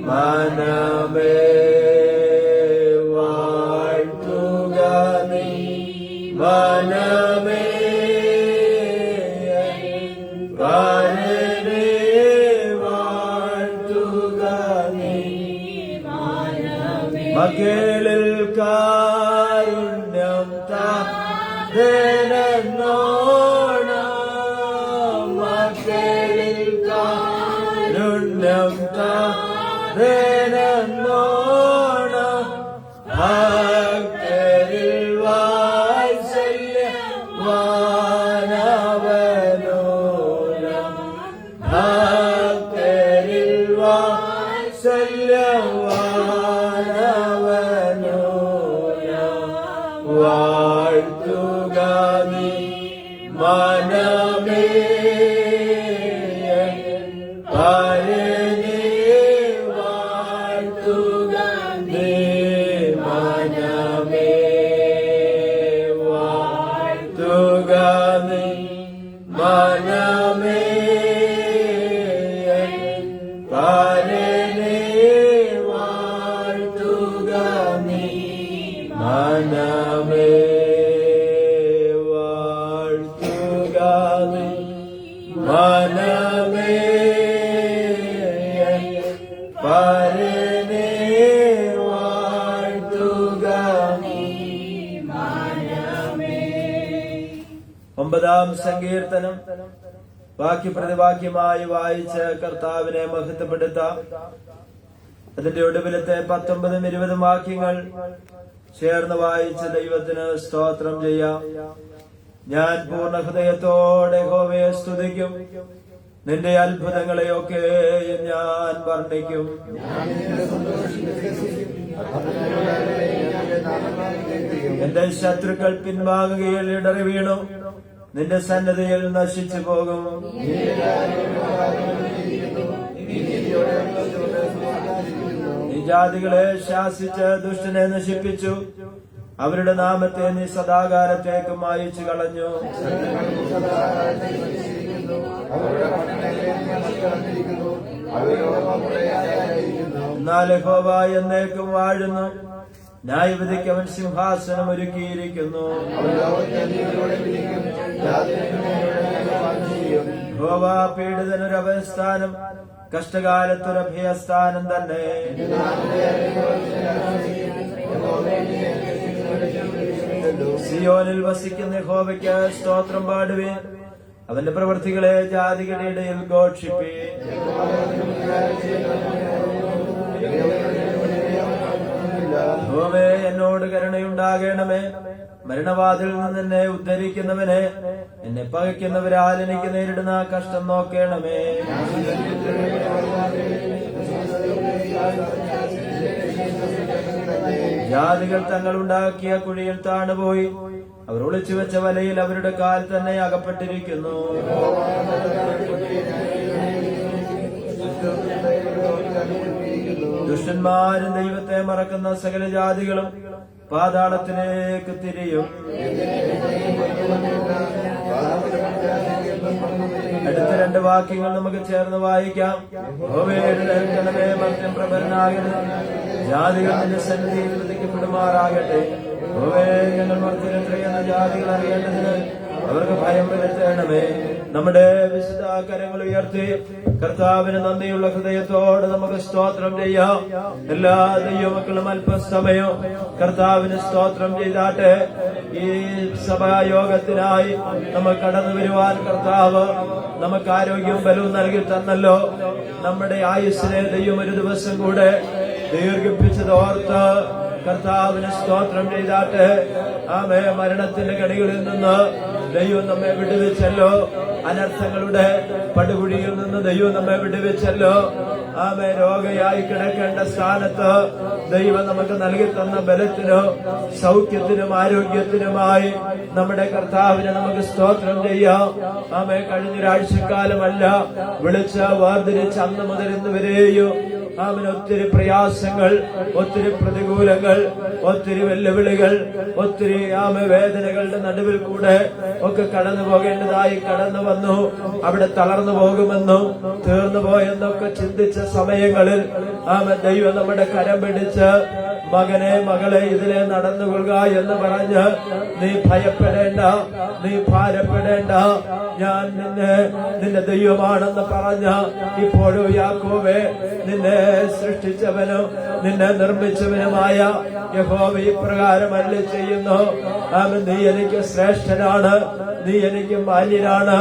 മനമേ വാഴ്ത്തുക നീ, മനമേ വാഴ്ത്തുക നീ, മകളിൽ കാരുണ്യം താനോണം, മകളിൽ കാരുണ്യം താനോണം, ഭക്തരിൽ വാത്സല്യവാനവനോരം, ഭക്തരിൽ വാത്സല്യവാനവനോരം, വാഴ്ത്തുക നീ മനമേ പരനെ, വാഴ്ത്തുക നീ മനമേ, വാഴ്ത്തുക നീ മനമേ പരനെ, വാഴ്ത്തുക നീ മനമേ, വാഴ്ത്തുക നീ മനമേ പരനെ, വാഴ്ത്തുക നീ മനമേ. 9-ാം സങ്കീർത്തനം വാക്യപ്രതിവാക്യമായി വായിച്ച് കർത്താവിനെ മഹത്വപ്പെടുത്താം. അതിന്റെ ഒടുവിലത്തെ 19-20 വാക്യങ്ങൾ ചേർന്ന് വായിച്ച് ദൈവത്തിന് സ്തോത്രം ചെയ്യാം. ഞാൻ പൂർണ്ണ ഹൃദയത്തോടെ യഹോവയെ സ്തുതിക്കും, നിന്റെ അത്ഭുതങ്ങളെയൊക്കെ ഞാൻ വർണ്ണിക്കും. എന്റെ ശത്രുക്കൾ പിൻവാങ്ങുകയിൽ ഇടറി വീണു, നിന്റെ സന്നദ്ധയിൽ നശിച്ചു പോകും. നീ ജാതികളെ ശാസിച്ച് ദുഷ്ടനെ നശിപ്പിച്ചു, അവരുടെ നാമത്തെ നീ സദാകാലത്തേക്ക് മായിച്ചു കളഞ്ഞു. എന്നാൽ യഹോവ എന്നേക്കും വാഴുന്നു, ന്യായവിധിക്ക് അവൻ സിംഹാസനം ഒരുക്കിയിരിക്കുന്നു. യഹോവ പീഡിതനൊരു അഭയസ്ഥാനം, കഷ്ടകാലത്തൊരു അഭയസ്ഥാനം തന്നെ. സിയോനിൽ വസിക്കുന്ന യഹോവയ്ക്ക് സ്തോത്രം പാടുവിൻ, അവന്റെ പ്രവൃത്തികളെ ജാതികളുടെ ഇടയിൽ ഘോഷിപ്പിൻ. യഹോവേ, എന്നോട് കരുണയുണ്ടാകണമേ. മരണവാതിൽ നിന്ന് എന്നെ ഉദ്ധരിക്കുന്നവനെ, എന്നെ പകയ്ക്കുന്നവരാൽ എനിക്ക് നേരിടുന്ന കഷ്ടം നോക്കണമേ. ജാതികൾ തങ്ങൾ ഉണ്ടാക്കിയ കുഴിയിൽ താണുപോയി, അവർ ഒളിച്ചു വെച്ച വലയിൽ അവരുടെ കാൽ തന്നെ അകപ്പെട്ടിരിക്കുന്നു. ദുഷ്ടന്മാരും ദൈവത്തെ മറക്കുന്ന സകല ജാതികളും പാതാളത്തിലേക്ക് തിരിയും. അടുത്ത 2 വാക്യങ്ങൾ നമുക്ക് ചേർന്ന് വായിക്കാം. യഹോവേ, മർത്യൻ പ്രബലനാകരുത്, ജാതികൾ നിന്റെ സന്നിധിയിൽ വിധിക്കപ്പെടുമാറാകട്ടെ. യഹോവേ, ഞങ്ങൾ മർത്യനെത്രയെന്ന ജാതികൾ അറിയേണ്ടതിന് അവർക്ക് ഭയം വരുത്തണമേ. നമ്മുടെ വിശുദ്ധ കരങ്ങൾ ഉയർത്തി കർത്താവിന് നന്ദിയുള്ള ഹൃദയത്തോടെ നമുക്ക് സ്തോത്രം ചെയ്യാം. എല്ലാ ദൈവമക്കളും അല്പസമയം കർത്താവിന് സ്തോത്രം ചെയ്താട്ടെ. ഈ സഭായോഗത്തിനായി നമ്മൾ കടന്നു വരുവാൻ കർത്താവ് നമുക്ക് ആരോഗ്യവും ബലവും നൽകി തന്നല്ലോ. നമ്മുടെ ആയുസ്സിനെ ദൈവം ഒരു ദിവസം കൂടെ ദീർഘിപ്പിച്ചത് ഓർത്ത് കർത്താവിന് സ്തോത്രം ചെയ്താട്ടെ. ആമേ, മരണത്തിന്റെ കടികളിൽ നിന്ന് ദൈവം നമ്മെ വിടുവിച്ചല്ലോ. അനർത്ഥങ്ങളുടെ പടുകുഴിയിൽ നിന്ന് ദൈവം നമ്മെ വിടുവിച്ചല്ലോ. ആമേ, രോഗയായി കിടക്കേണ്ട സ്ഥാനത്ത് ദൈവം നമുക്ക് നൽകി തന്ന ബലത്തിനും സൗഖ്യത്തിനും ആരോഗ്യത്തിനുമായി നമ്മുടെ കർത്താവിനെ നമുക്ക് സ്തോത്രം ചെയ്യാം. ആമേ, കഴിഞ്ഞൊരാഴ്ചക്കാലമല്ല, വിളിച്ച് വേർതിരിച്ച് അന്ന് മുതൽ ഇന്ന് വരെയും അവന് ഒത്തിരി പ്രയാസങ്ങൾ, ഒത്തിരി പ്രതികൂലങ്ങൾ, ഒത്തിരി വെല്ലുവിളികൾ, ഒത്തിരി വേദനകളുടെ നടുവിൽ കൂടെ ഒക്കെ കടന്നു പോകേണ്ടതായി കടന്നു വന്നു. അവിടെ തളർന്നു പോകുമെന്നോ തീർന്നു പോയെന്നൊക്കെ ചിന്തിച്ച സമയങ്ങളിൽ ദൈവം നമ്മുടെ കരം പിടിച്ച് മകനെ മകളെ ഇതിലെ നടന്നുകൊള്ളുക എന്ന് പറഞ്ഞ് നീ ഭയപ്പെടേണ്ട, നീ ഭാരപ്പെടേണ്ട, ഞാൻ നിന്റെ ദൈവമാണെന്ന് പറഞ്ഞ ഇപ്പോഴും യാക്കോബേ നിന്നെ സൃഷ്ടിച്ചവനും നിന്നെ നിർമ്മിച്ചവനുമായ യഹോവ ഇപ്രകാരം അരുളി ചെയ്യുന്നു, നീ എനിക്ക് ശ്രേഷ്ഠനാണ്, നീ എനിക്ക് മാന്യനാണ്,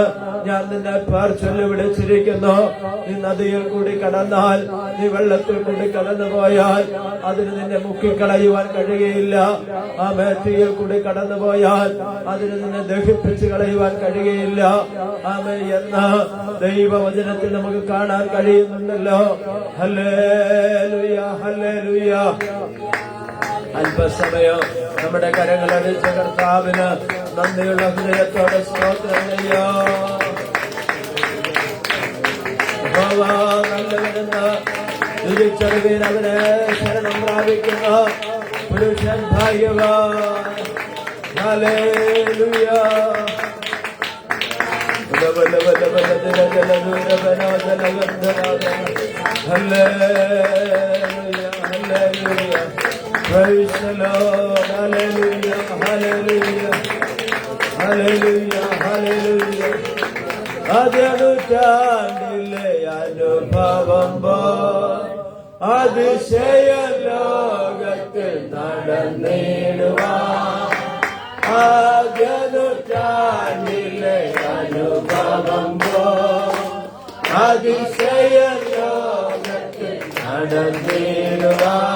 ഞാൻ നിന്നെ പേർ ചൊല്ലി വിളിച്ചിരിക്കുന്നു. നീ നദിയിൽ കൂടി കടന്നാൽ, നീ വെള്ളത്തിൽ കൂടി കടന്നു പോയാൽ അതിന് നിന്നെ മുക്കിക്കളയുവാൻ കഴിയുകയില്ല. തീയിൽ കൂടി കടന്നു പോയാൽ അതിന് നിന്നെ ദഹിപ്പിച്ച് കളയുവാൻ കഴിയുകയില്ല എന്ന് ദൈവവചനത്തിൽ നമുക്ക് കാണാൻ കഴിയുന്നുണ്ടല്ലോ. Hallelujah, hallelujah. അല്പസമയം നമ്മുടെ കരങ്ങളടിച്ച കർത്താവിന് നന്ദിയുള്ള ഹൃദയത്തോടെ സ്തോത്രം ചെയ്യാം. നല്ലവനെന്ന് രുചിച്ചറിവിൽ അവനെ ശരണം പ്രാപിക്കുന്ന പുരുഷൻ ഭാഗ്യവാൻ. Hallelujah. Praise the Lord. Hallelujah, hallelujah, hallelujah, hallelujah. അതിനുറ്റാണ്ടിലെ അനുഭവം അതിശയ ലോകത്തിൽ നടന്നിടുവാൻ. അതിനുറ്റാണ്ടിലെ അനുഭവം അതിശയ ലോകത്തിൽ നടന്നിടുവാൻ.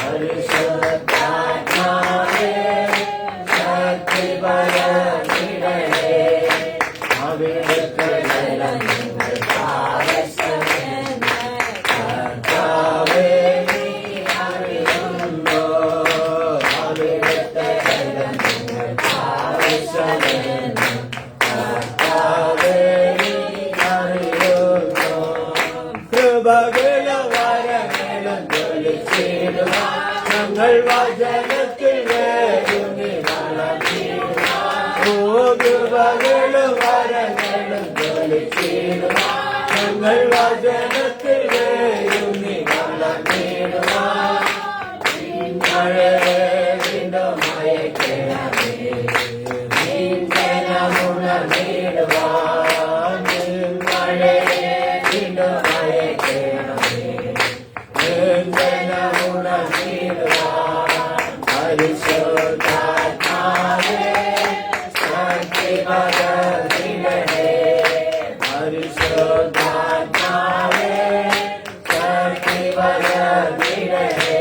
Hallelujah. ജ്വലിച്ചിടുവാൻ ഞങ്ങൾ വചനത്തിൽ വേരുന്നി വളർന്നിടുവാൻ കൃപകളും വരങ്ങളും ജ്വലിച്ചിടുവാൻ ഞങ്ങൾ വചനത്തിൽ വേരുന്നി വളർന്നിടുവാൻ വീണ്ടും അയക്കണമേ ഉണർന്നിടുവാൻ വീണ്ടും അയക്കണമേ ഉണർന്നിടുവാൻ പരിശുദ്ധാത്മാവേ ശക്തി പകർന്നിടണേ പരിശുദ്ധാത്മാവേ ശക്തി പകർന്നിടണേ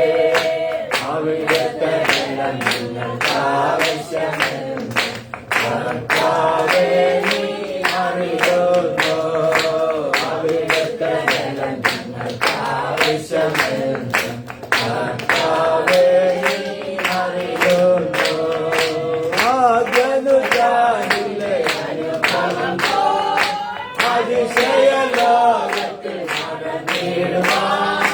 അവിടുത്തെ ബലം ഞങ്ങൾക്ക് ആവശ്യമെന്ന് കർത്താവേ നീ അറിയുന്നു അവിടുത്തെ ബലം ഞങ്ങൾക്ക് ആവശ്യമെന്ന് കർത്താവേ നീ അറിയുന്നു ആദ്യനുജാനിലെ അനുഭവം അതിശയ ലോകത്തിൽ നടന്നിടുവാൻ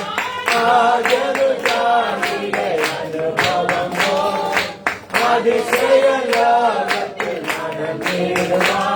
ആദ്യനുജാനിലെ അനുഭവം അതിശയ ലോകത്തിൽ നടന്നിടുവാൻ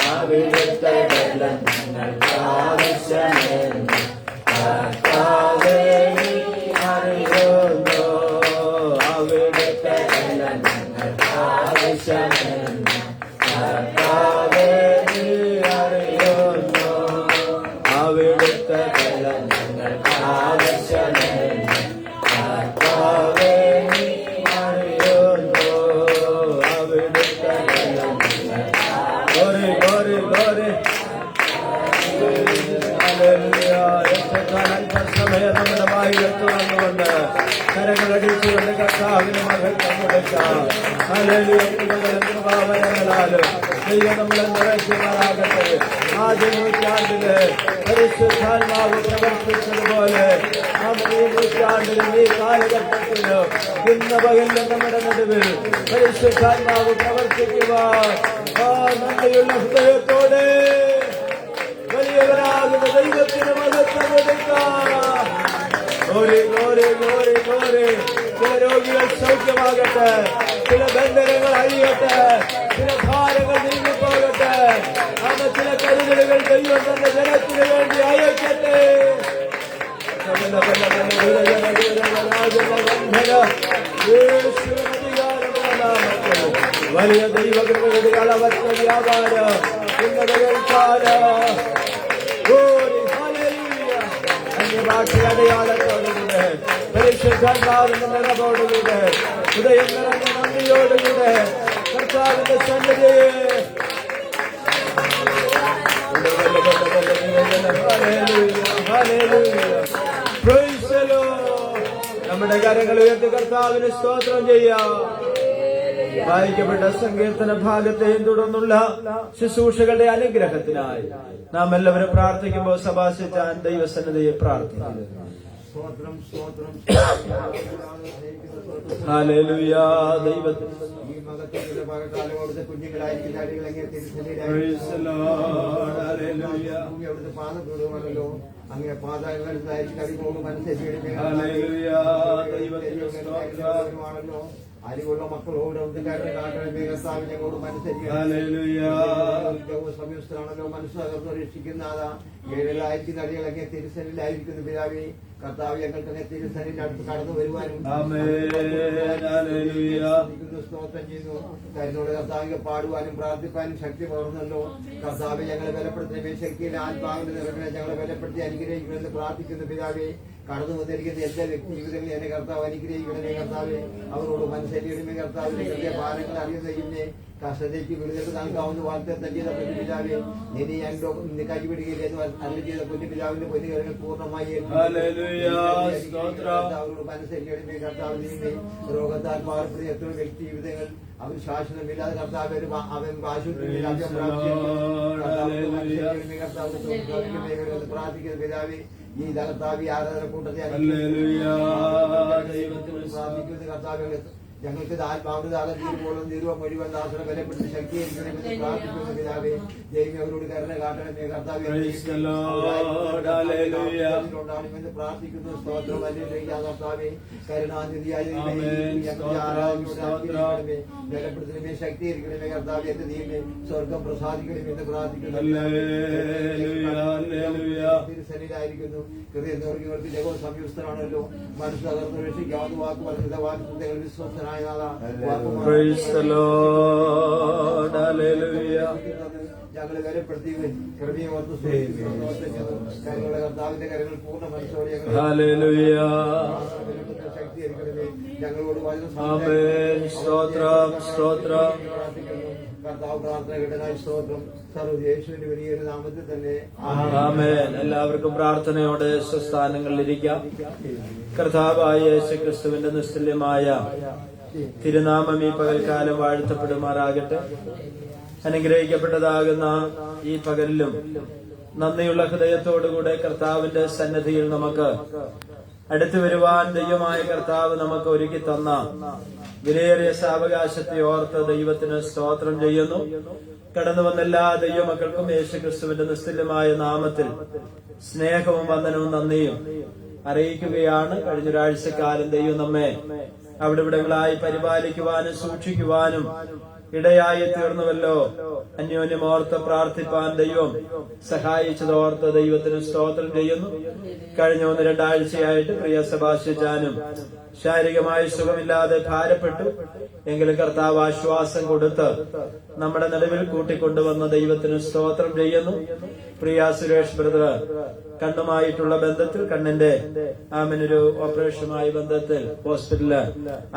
അവിടുത്തെ ബലം ഞങ്ങൾക്ക് ആവശ്യമെന്ന് കർത്താവേ നീ അറിയുന്നു അവിടുത്തെ ബലം ഞങ്ങൾക്ക് ആവശ്യമെന്ന് നമ്മുടെ വായിൽ തുറന്നുകൊണ്ട് കരങ്ങളടിച്ചുകൊണ്ട് കർത്താവിന് മഹത്വം കൊടുക്കാം ദൈവം നമ്മളെ നിറയ്ക്കുമാറാകട്ടെ ആദ്യ നൂറ്റാണ്ടില് പരിശുദ്ധാത്മാവ് പ്രവർത്തിച്ചതുപോലെ നമ്മുടെ ഈ നൂറ്റാണ്ടിലും ഈ കാലഘട്ടത്തില് ഇന്ന് പകലിൽ നമ്മുടെ നടുവിൽ പരിശുദ്ധാത്മാവ് പ്രവർത്തിക്കുവാൻ നന്ദിയുള്ള ഹൃദയത്തോടെ വലിയവരാകുന്ന ദൈവത്തിന് മഹത്വം കൊടുക്കാം ചില രോഗികൾ സൗഖ്യമാകട്ടെ ചില ബന്ധനങ്ങൾ അഴിയട്ടെ ചില ഭാരങ്ങൾ നീങ്ങിപ്പോകട്ടെ അങ്ങനെ ചില കരുതലുകൾ ദൈവം തന്റെ ജനത്തിന് വേണ്ടി അയക്കട്ടെ വലിയ ദൈവങ്ങളുടെ അളവറ്റ വ്യാപാരം ഇന്നലെ അന്യഭാഷയടയാളത്തോടുകൂടെ പരിശുദ്ധാത്മാവിന്റെ നിറവോടുകൂടെ ഹൃദയം നിറഞ്ഞ നന്ദിയോടുകൂടെ കർത്താവിന്റെ സന്നിധിയെ നമ്മുടെ കരങ്ങൾ ഉയർത്തി കർത്താവിന് സ്തോത്രം ചെയ്യാം. വായിക്കപ്പെട്ട സങ്കീർത്തന ഭാഗത്തെയും തുടർന്നുള്ള ശുശ്രൂഷകളുടെ അനുഗ്രഹത്തിനായി നാം എല്ലാവരും പ്രാർത്ഥിക്കുമ്പോൾ സഭാസിച്ചാൻ ദൈവസന്നിധിയെ പ്രാർത്ഥിക്കുന്നു. ഹല്ലേലൂയ. ദൈവത്തിന് പാദത്തോടുമല്ലോ അങ്ങനെ പാതാളങ്ങളിലായിരിക്കും അറിവുകളും മനസ്സിലാക്കണമല്ലോ. അരിവുള്ള മക്കളോട് ഞങ്ങളോട് മനസ്സരിയാണല്ലോ മനസ്സിലാകുന്ന രക്ഷിക്കുന്ന ഏഴിലായിരിക്കുന്ന അടികളൊക്കെ തിരുസനിലായിരിക്കുന്നു പിതാവേ. കർത്താവ് ഞങ്ങൾക്ക് തിരുസനിൽ അടുത്ത് കടന്നു വരുവാനും സ്തോത്രം ചെയ്യുന്നു. കരുണോട് കർത്താവിനെ പാടുവാനും പ്രാർത്ഥിക്കാനും ശക്തി പകർന്നല്ലോ. കർത്താവ് ഞങ്ങളെ ബലപ്പെടുത്തുന്ന ശക്തിയിലെ ആത്മാവിന്റെ നിറവിനെ ഞങ്ങളെ ബലപ്പെടുത്തി അനുഗ്രഹിക്കുമെന്ന് പ്രാർത്ഥിക്കുന്നു പിതാവേ. കടന്നു വന്നിരിക്കുന്ന എല്ലാ വ്യക്തി ജീവിതങ്ങളിൽ എന്നെ കർത്താവ് അനുഗ്രഹിക്കണമേ കർത്താവേ. അവരോട് മനസ്സരിയണമേ കർത്താവിന്റെ ഹൃദയ ഭാരങ്ങൾ അറിയുന്നതിനെ കഷ്ടതയ്ക്ക് വിടുതൽ നൽകാവുന്ന വാഗ്ദത്തം ചെയ്ത പൊന്നുപിതാവേ, ഇനി ഞാൻ കൈവിടുകയില്ല എന്ന് അരുളി ചെയ്ത പൊന്നുപിതാവിന്റെ പൊന്നുകരങ്ങൾ പൂർണ്ണമായി മനസ്സരിക്കണമേ കർത്താവിനെ. രോഗത്താൽ മാറപ്പെടുന്ന എത്ര വ്യക്തി ജീവിതങ്ങൾ അവൻ ശാശ്വതമില്ലാതെ കർത്താവ് അവൻ പ്രാർത്ഥിക്കുന്ന പിതാവേ, ഈ കർത്താവി ആരാധന കൂട്ടത്തെ പ്രാർത്ഥിക്കുന്ന കർത്താവ് ഞങ്ങൾക്ക് ആത്മാവിതാകം തീരുവോളം തീരുവം മുഴുവൻ ദാസന ബലപ്പെടുത്തി ശക്തിയായിരിക്കണമെന്ന് പ്രാർത്ഥിക്കുന്ന പിതാവേ, ദൈവം അവരോട് കരുണ കാട്ടണമേ കർത്താവേ. ഉണ്ടാകണമെന്ന് പ്രാർത്ഥിക്കുന്നു. സ്തോത്രം കർത്താവേ, കരുണാനിധിയായി ബലപ്പെടുത്തണമേ, ശക്തിയായിരിക്കണമേ കർത്താവേ. എന്റെ ദൈവമേ, സ്വർഗം പ്രസാദിക്കണമെന്ന് പ്രാർത്ഥിക്കുന്നു. തിരുസന്നിലായിരിക്കുന്നു. ഹൃദയങ്ങൾക്ക് ജഗോ സംയുക്തനാണല്ലോ. മനസ്സ് തകർന്ന് രക്ഷിക്കാവുന്ന വാക്ക് പറഞ്ഞ വാക്ക് വിശ്വസ്തനായ Praise the Lord. Hallelujah. ഞങ്ങളെ ബലപ്പെടുത്തി കൃപയും കർത്താവിന്റെ കരങ്ങൾ പൂർണ്ണ മനസ്സോടെ ശക്തിയായിരിക്കണമേ. ഞങ്ങളോട് സ്തോത്രം സ്തോത്രം. കർത്താവ് പ്രാർത്ഥന കേട്ടനായി സ്തോത്രം. സർവ്വ വലിയൊരു നാമത്തിൽ തന്നെ ആമേൻ. എല്ലാവർക്കും പ്രാർത്ഥനയോടെ സ്വസ്ഥാനങ്ങളിലിരിക്കാം. കർത്താവായ യേശുക്രിസ്തുവിന്റെ നിസ്തുല്യമായ തിരുനാമം ഈ പകൽക്കാലം വാഴ്ത്തപ്പെടുമാറാകട്ടെ. അനുഗ്രഹിക്കപ്പെട്ടതാകുന്ന ഈ പകലിലും നന്ദിയുള്ള ഹൃദയത്തോടുകൂടെ കർത്താവിന്റെ സന്നിധിയിൽ നമുക്ക് അടുത്തു വരുവാൻ ദൈവമായ കർത്താവ് നമുക്ക് ഒരുക്കി തന്ന വിലയേറിയ സാവകാശത്തെ ഓർത്ത് ദൈവത്തിന് സ്തോത്രം ചെയ്യുന്നു. കടന്നു വന്ന എല്ലാ ദൈവമക്കൾക്കും യേശുക്രിസ്തുവിന്റെ നിസ്തുല്യമായ നാമത്തിൽ സ്നേഹവും വന്ദനവും നന്ദിയും അറിയിക്കുകയാണ്. കഴിഞ്ഞൊരാഴ്ചക്കാലം ദൈവം നമ്മെ അവിടെ ഇവിടങ്ങളായി പരിപാലിക്കുവാനും സൂക്ഷിക്കുവാനും ഇടയായി തീർന്നുവല്ലോ. അന്യോന്യം ഓർത്ത് പ്രാർത്ഥിപ്പാൻ ദൈവം സഹായിച്ചതോർത്ത് ദൈവത്തിന് സ്തോത്രം ചെയ്യുന്നു. കഴിഞ്ഞ 1-2 ആഴ്ചയായിട്ട് പ്രിയ സെബാസ്റ്റ്യനും ശാരീരികമായി സുഖമില്ലാതെ ഭാരപ്പെട്ടു. എങ്കിലും കർത്താവ് ആശ്വാസം കൊടുത്ത് നമ്മുടെ നടുവിൽ കൂട്ടിക്കൊണ്ടുവന്ന ദൈവത്തിന് സ്തോത്രം ചെയ്യുന്നു. പ്രിയ സുരേഷ് ബ്രദർ കണ്ണുമായിട്ടുള്ള ബന്ധത്തിൽ, കണ്ണിന്റെ ആമനൊരു ഓപ്പറേഷനുമായി ബന്ധത്തിൽ ഹോസ്പിറ്റലില്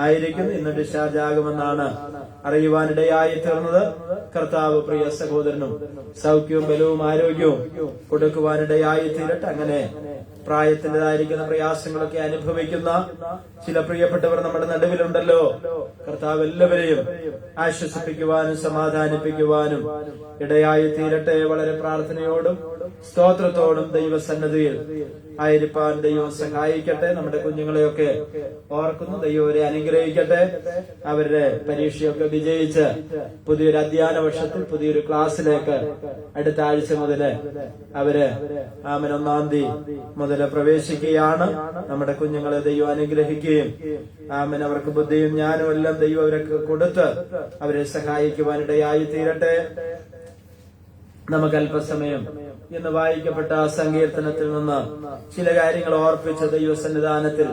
ആയിരിക്കുന്നു. ഇന്ന് ഡിസ്ചാർജ് ആകുമെന്നാണ് അറിയുവാനിടയായി തീർന്നത്. കർത്താവ് പ്രിയ സഹോദരനും സൗഖ്യവും ബലവും ആരോഗ്യവും കൊടുക്കുവാനിടയായി തീരട്ടെ. അങ്ങനെ പ്രായത്തിൻ്റെതായിരിക്കുന്ന പ്രയാസങ്ങളൊക്കെ അനുഭവിക്കുന്ന ചില പ്രിയപ്പെട്ടവർ നമ്മുടെ നടുവിലുണ്ടല്ലോ. കർത്താവ് എല്ലാവരെയും ആശ്വസിപ്പിക്കുവാനും സമാധാനിപ്പിക്കുവാനും ഇടയായി തീരട്ടെ. വളരെ പ്രാർത്ഥനയോടും സ്തോത്രത്തോടും ദൈവസന്നിധിയിൽ ആയിരിക്കാൻ ദൈവം സഹായിക്കട്ടെ. നമ്മുടെ കുഞ്ഞുങ്ങളെയൊക്കെ ഓർക്കുന്നു. ദൈവം അവരെ അനുഗ്രഹിക്കട്ടെ. അവരുടെ പരീക്ഷയൊക്കെ വിജയിച്ച് പുതിയൊരു അധ്യയന വർഷത്തിൽ പുതിയൊരു ക്ലാസ്സിലേക്ക് അടുത്ത ആഴ്ച മുതല് അവര് 1-ാം തീയതി മുതൽ പ്രവേശിക്കുകയാണ്. നമ്മുടെ കുഞ്ഞുങ്ങളെ ദൈവം അനുഗ്രഹിക്കുകയും അവർക്ക് ബുദ്ധിയും ജ്ഞാനവും എല്ലാം ദൈവം അവരൊക്കെ കൊടുത്ത് അവരെ സഹായിക്കുവാനിടയായി തീരട്ടെ. നമുക്ക് അല്പസമയം ഇന്ന് വായിക്കപ്പെട്ട സങ്കീർത്തനത്തിൽ നിന്ന് ചില കാര്യങ്ങൾ ഓർപ്പിച്ച ദൈവസന്നിധാനത്തിൽ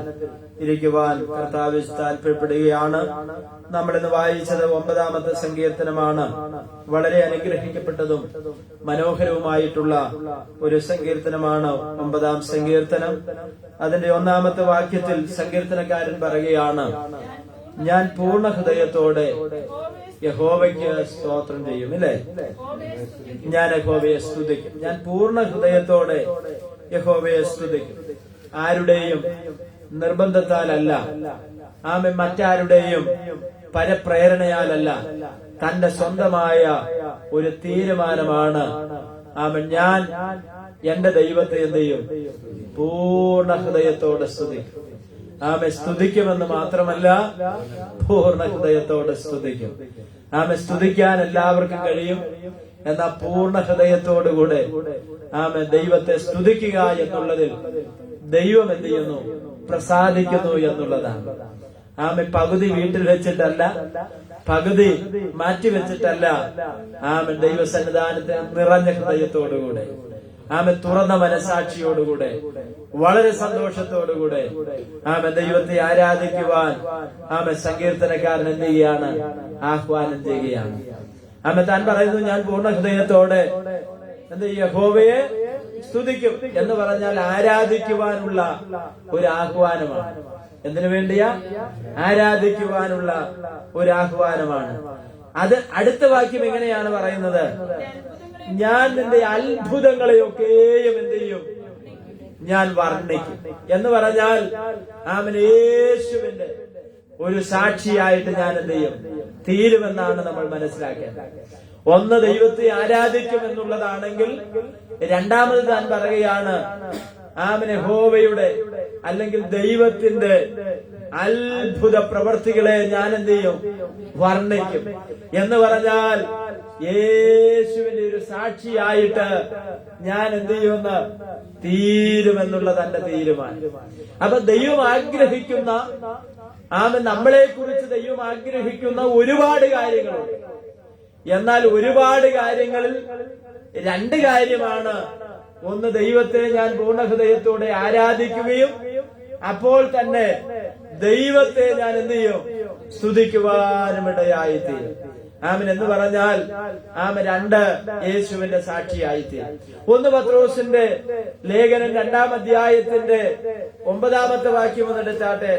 ഇരിക്കുവാൻ കർത്താവ് താല്പര്യപ്പെടുകയാണ്. നമ്മളിന്ന് വായിച്ചത് 9-ാമത്തെ സങ്കീർത്തനമാണ്. വളരെ അനുഗ്രഹിക്കപ്പെട്ടതും മനോഹരവുമായിട്ടുള്ള ഒരു സങ്കീർത്തനമാണ് 9-ാം സങ്കീർത്തനം. അതിന്റെ 1-ാമത്തെ വാക്യത്തിൽ സങ്കീർത്തനക്കാരൻ പറയുകയാണ്, ഞാൻ പൂർണ്ണ ഹൃദയത്തോടെ യഹോവയ്ക്ക് സ്തോത്രം ചെയ്യും. ഇല്ലേ? ഞാൻ യഹോവയെ സ്തുതിക്കും. ഞാൻ പൂർണ്ണ ഹൃദയത്തോടെ യഹോവയെ സ്തുതിക്കും. ആരുടെയും നിർബന്ധത്താലല്ല, മറ്റാരുടെയും പരപ്രേരണയാലല്ല, തന്റെ സ്വന്തമായ ഒരു തീരുമാനമാണ്. ഞാൻ എന്റെ ദൈവത്തെ എന്ത് ചെയ്യും? പൂർണ്ണ ഹൃദയത്തോടെ സ്തുതിക്കും. സ്തുതിക്കുമെന്ന് മാത്രമല്ല, പൂർണ്ണ ഹൃദയത്തോടെ സ്തുതിക്കും. സ്തുതിക്കാൻ എല്ലാവർക്കും കഴിയും. എന്നാൽ പൂർണ്ണ ഹൃദയത്തോടുകൂടെ ദൈവത്തെ സ്തുതിക്കുക എന്നുള്ളതിൽ ദൈവം എന്ത് ചെയ്യുന്നു? പ്രസാദിക്കുന്നു എന്നുള്ളതാണ്. പകുതി വീട്ടിൽ വെച്ചിട്ടല്ല, പകുതി മാറ്റിവെച്ചിട്ടല്ല. ദൈവസന്നിധാനത്തെ നിറഞ്ഞ ഹൃദയത്തോടുകൂടെ, തുറന്ന മനസാക്ഷിയോടുകൂടെ, വളരെ സന്തോഷത്തോടുകൂടെ ദൈവത്തെ ആരാധിക്കുവാൻ സങ്കീർത്തനക്കാരൻ എന്ത് ചെയ്യാണ്? ആഹ്വാനം ചെയ്യുകയാണ്. താൻ പറയുന്നു, ഞാൻ പൂർണ്ണ ഹൃദയത്തോടെ എന്ത് യഹോവയെ സ്തുതിക്കും എന്ന് പറഞ്ഞാൽ ആരാധിക്കുവാനുള്ള ഒരു ആഹ്വാനമാണ്. എന്തിനു വേണ്ടിയാ? ആരാധിക്കുവാനുള്ള ഒരു ആഹ്വാനമാണ്. അത് അടുത്ത വാക്യം എങ്ങനെയാണ് പറയുന്നത്? ഞാൻ നിന്റെ അത്ഭുതങ്ങളെയൊക്കെയും എന്ത് ചെയ്യും? ഞാൻ വർണ്ണിക്കും എന്ന് പറഞ്ഞാൽ യേശുവിന്റെ ഒരു സാക്ഷിയായിട്ട് ഞാൻ എന്ത് ചെയ്യും? തീരുമെന്നാണ് നമ്മൾ മനസ്സിലാക്കേണ്ടത്. ഒന്ന്, ദൈവത്തെ ആരാധിക്കും എന്നുള്ളതാണെങ്കിൽ, രണ്ടാമത് താൻ പറയുകയാണ് യഹോവയുടെ അല്ലെങ്കിൽ ദൈവത്തിന്റെ അത്ഭുത പ്രവർത്തികളെ ഞാൻ എന്ത് ചെയ്യും? വർണ്ണിക്കും എന്ന് പറഞ്ഞാൽ യേശുവിന്റെ ഒരു സാക്ഷിയായിട്ട് ഞാൻ എന്ത് ചെയ്യുമെന്ന് തീരുമെന്നുള്ള തന്റെ തീരുമാനം. അപ്പൊ ദൈവം ആഗ്രഹിക്കുന്ന നമ്മളെ കുറിച്ച് ദൈവം ആഗ്രഹിക്കുന്ന ഒരുപാട് കാര്യങ്ങളുണ്ട്. എന്നാൽ ഒരുപാട് കാര്യങ്ങളിൽ രണ്ട് കാര്യമാണ്. ഒന്ന്, ദൈവത്തെ ഞാൻ പൂർണ്ണ ഹൃദയത്തോടെ ആരാധിക്കുകയും അപ്പോൾ തന്നെ ദൈവത്തെ ഞാൻ എന്ത് ചെയ്യും? സ്തുതിക്കുവാനും ഇടയായിത്തീരും. എന്ന് പറഞ്ഞാൽ രണ്ട്, യേശുവിന്റെ സാക്ഷിയായിത്തീരും. ഒന്ന് പത്രോസിന്റെ ലേഖനം 2-ാം അധ്യായത്തിന്റെ 9-ാമത്തെ വാക്യം ഒന്നെടുത്താട്ടെ.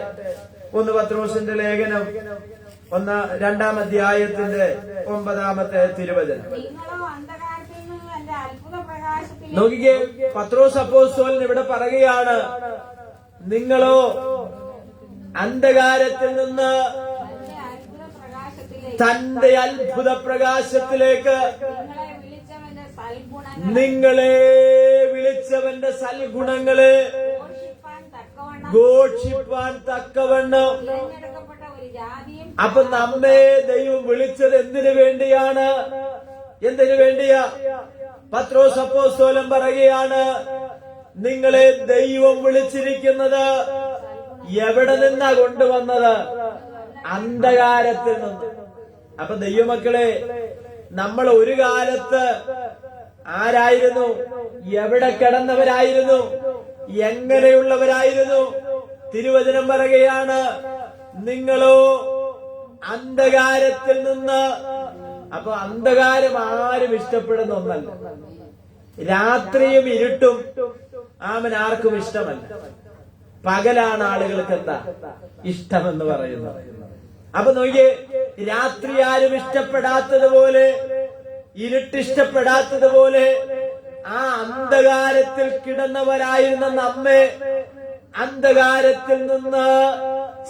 ഒന്ന് പത്രോസിന്റെ ലേഖനം 2-ാം അധ്യായത്തിന്റെ 9-ാമത്തെ തിരുവചനം നോക്കിക്കേ. പത്രോസ് അപ്പോസ്തലൻ ഇവിടെ പറയുകയാണ്, നിങ്ങളോ അന്ധകാരത്തിൽ നിന്ന് തന്റെ അത്ഭുത പ്രകാശത്തിലേക്ക് നിങ്ങളെ വിളിച്ചവന്റെ സൽഗുണങ്ങളെ ഘോഷിപ്പാൻ തക്കവണ്ണം. അപ്പൊ നമ്മെ ദൈവം വിളിച്ചത് എന്തിനു വേണ്ടിയാണ്? എന്തിനു വേണ്ടിയാ? പത്രോസ് അപ്പോസ്തലൻ പറയുകയാണ്, നിങ്ങളെ ദൈവം വിളിച്ചിരിക്കുന്നത് എവിടെ നിന്നാ കൊണ്ടുവന്നത്? അന്ധകാരത്തിൽ നിന്ന്. അപ്പൊ ദൈവമക്കളെ, നമ്മൾ ഒരു കാലത്ത് ആരായിരുന്നു? എവിടെ കിടന്നവരായിരുന്നു? എങ്ങനെയുള്ളവരായിരുന്നു? തിരുവചനം പറയുകയാണ്, നിങ്ങളോ അന്ധകാരത്തിൽ നിന്ന്. അപ്പൊ അന്ധകാരം ആരും ഇഷ്ടപ്പെടുന്ന ഒന്നല്ല. രാത്രിയും ഇരുട്ടും ആർക്കും ഇഷ്ടമല്ല. പകലാണ് ആളുകൾക്ക് എന്താ ഇഷ്ടമെന്ന് പറയുന്നത്. അപ്പൊ നോക്കിയേ, രാത്രി ആരും ഇഷ്ടപ്പെടാത്തതുപോലെ, ഇരുട്ടിഷ്ടപ്പെടാത്തതുപോലെ അന്ധകാരത്തിൽ കിടന്നവരായിരുന്ന നമ്മെ അന്ധകാരത്തിൽ നിന്ന്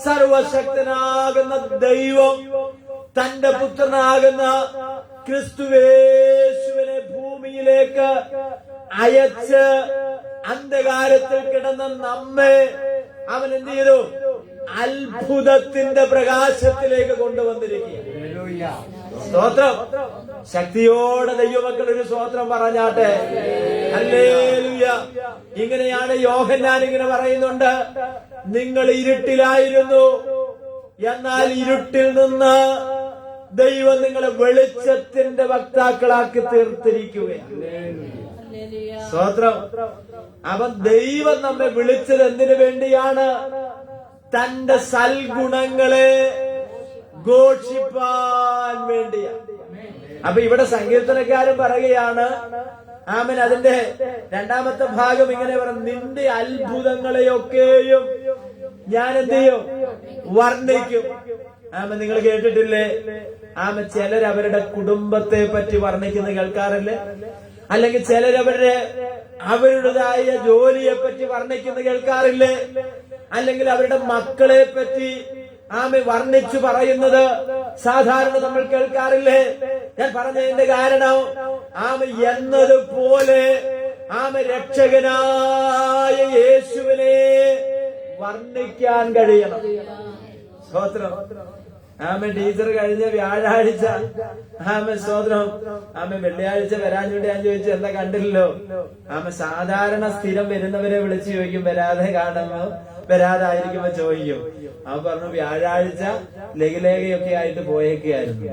സർവശക്തനാകുന്ന ദൈവം തന്റെ പുത്രനാകുന്ന ക്രിസ്തുവേശുവിനെ ഭൂമിയിലേക്ക് അയച്ച് അന്ധകാരത്തിൽ കിടന്ന നമ്മെ അവൻ എന്ത് ചെയ്തു? അത്ഭുതത്തിന്റെ പ്രകാശത്തിലേക്ക് കൊണ്ടുവന്നിരിക്കുക. സ്തോത്രം. ശക്തിയോടെ ദൈവമക്കൾ ഒരു സ്തോത്രം പറഞ്ഞാട്ടെ. ഹല്ലേലൂയ. ഇങ്ങനെയാണ് യോഹന്നാൻ ഇങ്ങനെ പറയുന്നുണ്ട്, നിങ്ങൾ ഇരുട്ടിലായിരുന്നു, എന്നാൽ ഇരുട്ടിൽ നിന്ന് ദൈവം നിങ്ങളെ വെളിച്ചത്തിന്റെ വക്താക്കളാക്കി തീർത്തിരിക്കുകയാണ്. സ്തോത്രം. അവൻ ദൈവം നമ്മെ വിളിച്ചത് എന്തിനു വേണ്ടിയാണ്? തന്റെ സൽഗുണങ്ങളെ ഘോഷിപ്പാൻ വേണ്ടിയാണ്. അപ്പൊ ഇവിടെ സങ്കീർത്തനക്കാരൻ പറയുകയാണ്, അതിന്റെ 2-ാമത്തെ ഭാഗം ഇങ്ങനെ പറഞ്ഞു, നിന്റെ അത്ഭുതങ്ങളെയൊക്കെയും ഞാൻ എന്ത് ചെയ്യും? വർണ്ണിക്കും. നിങ്ങൾ കേട്ടിട്ടില്ലേ? ചിലർ അവരുടെ കുടുംബത്തെ പറ്റി വർണ്ണിക്കുന്നത് കേൾക്കാറില്ലേ? അല്ലെങ്കിൽ അവരുടേതായ ജോലിയെ പറ്റി വർണ്ണിക്കുന്നത് കേൾക്കാറില്ലേ? അല്ലെങ്കിൽ അവരുടെ മക്കളെ പറ്റി വർണ്ണിച്ചു പറയുന്നത് സാധാരണ നമ്മൾ കേൾക്കാറില്ലേ? ഞാൻ പറഞ്ഞതിന്റെ കാരണം എന്നതുപോലെ രക്ഷകനായ യേശുവിനെ വർണ്ണിക്കാൻ കഴിയണം. സ്തോത്രം. ടീച്ചർ കഴിഞ്ഞ വ്യാഴാഴ്ച സ്തോത്രം വെള്ളിയാഴ്ച വരാൻ വേണ്ടി ഞാൻ ചോദിച്ചു, എന്താ കണ്ടില്ലല്ലോ? സാധാരണ സ്ഥിരം വരുന്നവരെ വിളിച്ചു ചോദിക്കും, വരാതെ കാണുമ്പോ വരാതായിരിക്കുമ്പോ ചോദിക്കും. പറഞ്ഞു വ്യാഴാഴ്ച ലഘുലേഖയൊക്കെ ആയിട്ട് പോയേക്കായിരുന്നു,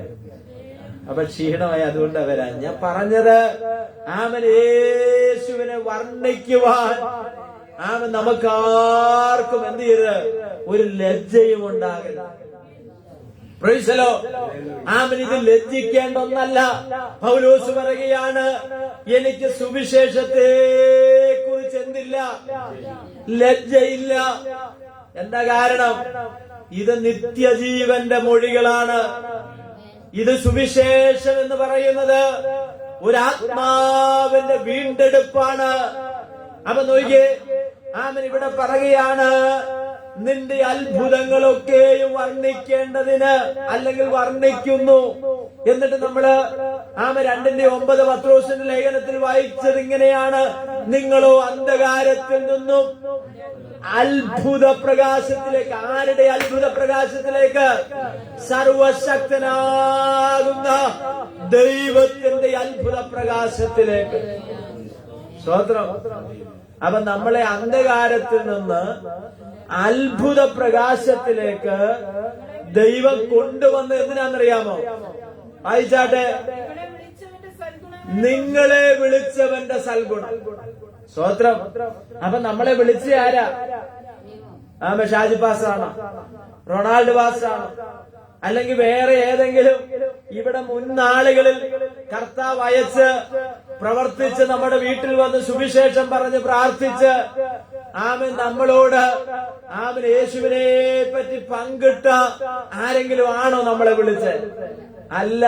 അപ്പൊ ക്ഷീണമായി, അതുകൊണ്ടാ വരാൻ. ഞാൻ പറഞ്ഞത് യേശുവിനെ വർണ്ണിക്കുവാൻ നമുക്കാർക്കും എന്ത് ചെയ്ത് ഒരു ലജ്ജയും ഉണ്ടാകില്ല. ഇത് ലജ്ജിക്കേണ്ട ഒന്നല്ല. പൗലോസ് പറയുകയാണ്, എനിക്ക് സുവിശേഷത്തെ കുറിച്ച് എന്തില്ല? ലജ്ജയില്ല. എന്താ കാരണം? ഇത് നിത്യജീവന്റെ മൊഴികളാണ്. ഇത് സുവിശേഷം എന്ന് പറയുന്നത് ഒരു ആത്മാവിന്റെ വീണ്ടെടുപ്പാണ്. അപ്പൊ നോക്കിയേ, ആമൻ ഇവിടെ പറയുകയാണ്, നിന്റെ അത്ഭുതങ്ങളൊക്കെയും വർണ്ണിക്കേണ്ടതിന്, അല്ലെങ്കിൽ വർണ്ണിക്കുന്നു. എന്നിട്ട് നമ്മള് 2:9 പത്രോസിന്റെ ലേഖനത്തിൽ വായിച്ചത് ഇങ്ങനെയാണ്, നിങ്ങളോ അന്ധകാരത്തിൽ നിന്നും അത്ഭുത പ്രകാശത്തിലേക്ക്. ആരുടെ അത്ഭുത പ്രകാശത്തിലേക്ക്? സർവശക്തനാകുന്ന ദൈവത്തിന്റെ അത്ഭുത പ്രകാശത്തിലേക്ക്. സ്തോത്രം. അപ്പൊ നമ്മളെ അന്ധകാരത്തിൽ നിന്ന് അത്ഭുത പ്രകാശത്തിലേക്ക് ദൈവം കൊണ്ടുവന്ന് എന്തിനാണെന്നറിയാമോ? വായിച്ചാട്ടെ, നിങ്ങളെ വിളിച്ചവന്റെ സൽഗുണം. സ്തോത്രം. അപ്പൊ നമ്മളെ വിളിച്ച ആരാ? ഷാജി പാസ്റ്ററാണോ? റൊണാൾഡ് പാസ്റ്ററാണോ? അല്ലെങ്കിൽ വേറെ ഏതെങ്കിലും ഇവിടെ മുൻനാളുകളിൽ കർത്താവ് അയച്ച് പ്രവർത്തിച്ച് നമ്മുടെ വീട്ടിൽ വന്ന് സുവിശേഷം പറഞ്ഞ് പ്രാർത്ഥിച്ച് നമ്മളോട് യേശുവിനെ പറ്റി പങ്കിട്ട ആരെങ്കിലും ആണോ നമ്മളെ വിളിച്ചത്? അല്ല,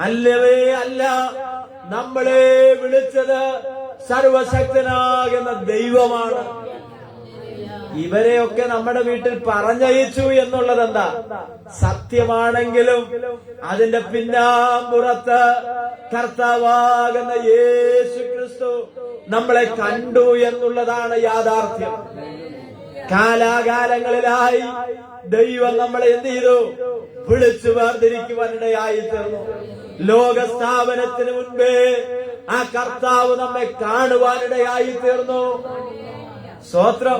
അല്ലവേ അല്ല. നമ്മളെ വിളിച്ചത് സർവശക്തനാകുന്ന ദൈവമാണ്. ഇവരെയൊക്കെ നമ്മുടെ വീട്ടിൽ പറഞ്ഞയച്ചു എന്നുള്ളത് എന്താ? സത്യമാണെങ്കിലും അതിന്റെ പിന്നാമ്പുറത്ത് കർത്താവാകുന്ന യേശു ക്രിസ്തു നമ്മളെ കണ്ടു എന്നുള്ളതാണ് യാഥാർത്ഥ്യം. കാലാകാലങ്ങളിലായി ദൈവം നമ്മളെ എന്ത് ചെയ്തു? വിളിച്ചു വേർതിരിക്കുവാനിടയായി തീർന്നു. ലോകസ്ഥാപനത്തിന് മുൻപേ ആ കർത്താവ് നമ്മെ കാണുവാനിടയായി തീർന്നു. സ്തോത്രം.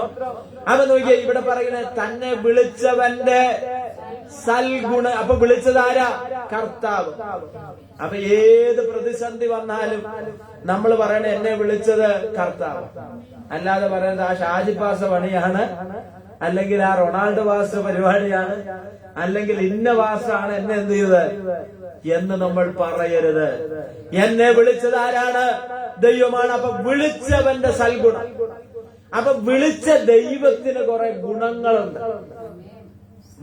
അവ നോക്കിയ ഇവിടെ പറയുന്നത് തന്നെ വിളിച്ചവന്റെ സൽഗുണ. അപ്പൊ വിളിച്ചതാരാ? കർത്താവ്. അപ്പൊ ഏത് പ്രതിസന്ധി വന്നാലും നമ്മൾ പറയണ എന്നെ വിളിച്ചത് കർത്താവ്. അല്ലാതെ പറയുന്നത് ആ ഷാജി പാസ പണിയാണ്, അല്ലെങ്കിൽ ആ റൊണാൾഡ് വാസ് പരിപാടിയാണ്, അല്ലെങ്കിൽ ഇന്ന വാസാണ് എന്നെ എന്ത് ചെയ്തത് എന്ന് നമ്മൾ പറയരുത്. എന്നെ വിളിച്ചത് ആരാണ്? ദൈവമാണ്. അപ്പൊ വിളിച്ചവന്റെ സൽഗുണം. അപ്പൊ വിളിച്ച ദൈവത്തിന് കുറെ ഗുണങ്ങളുണ്ട്.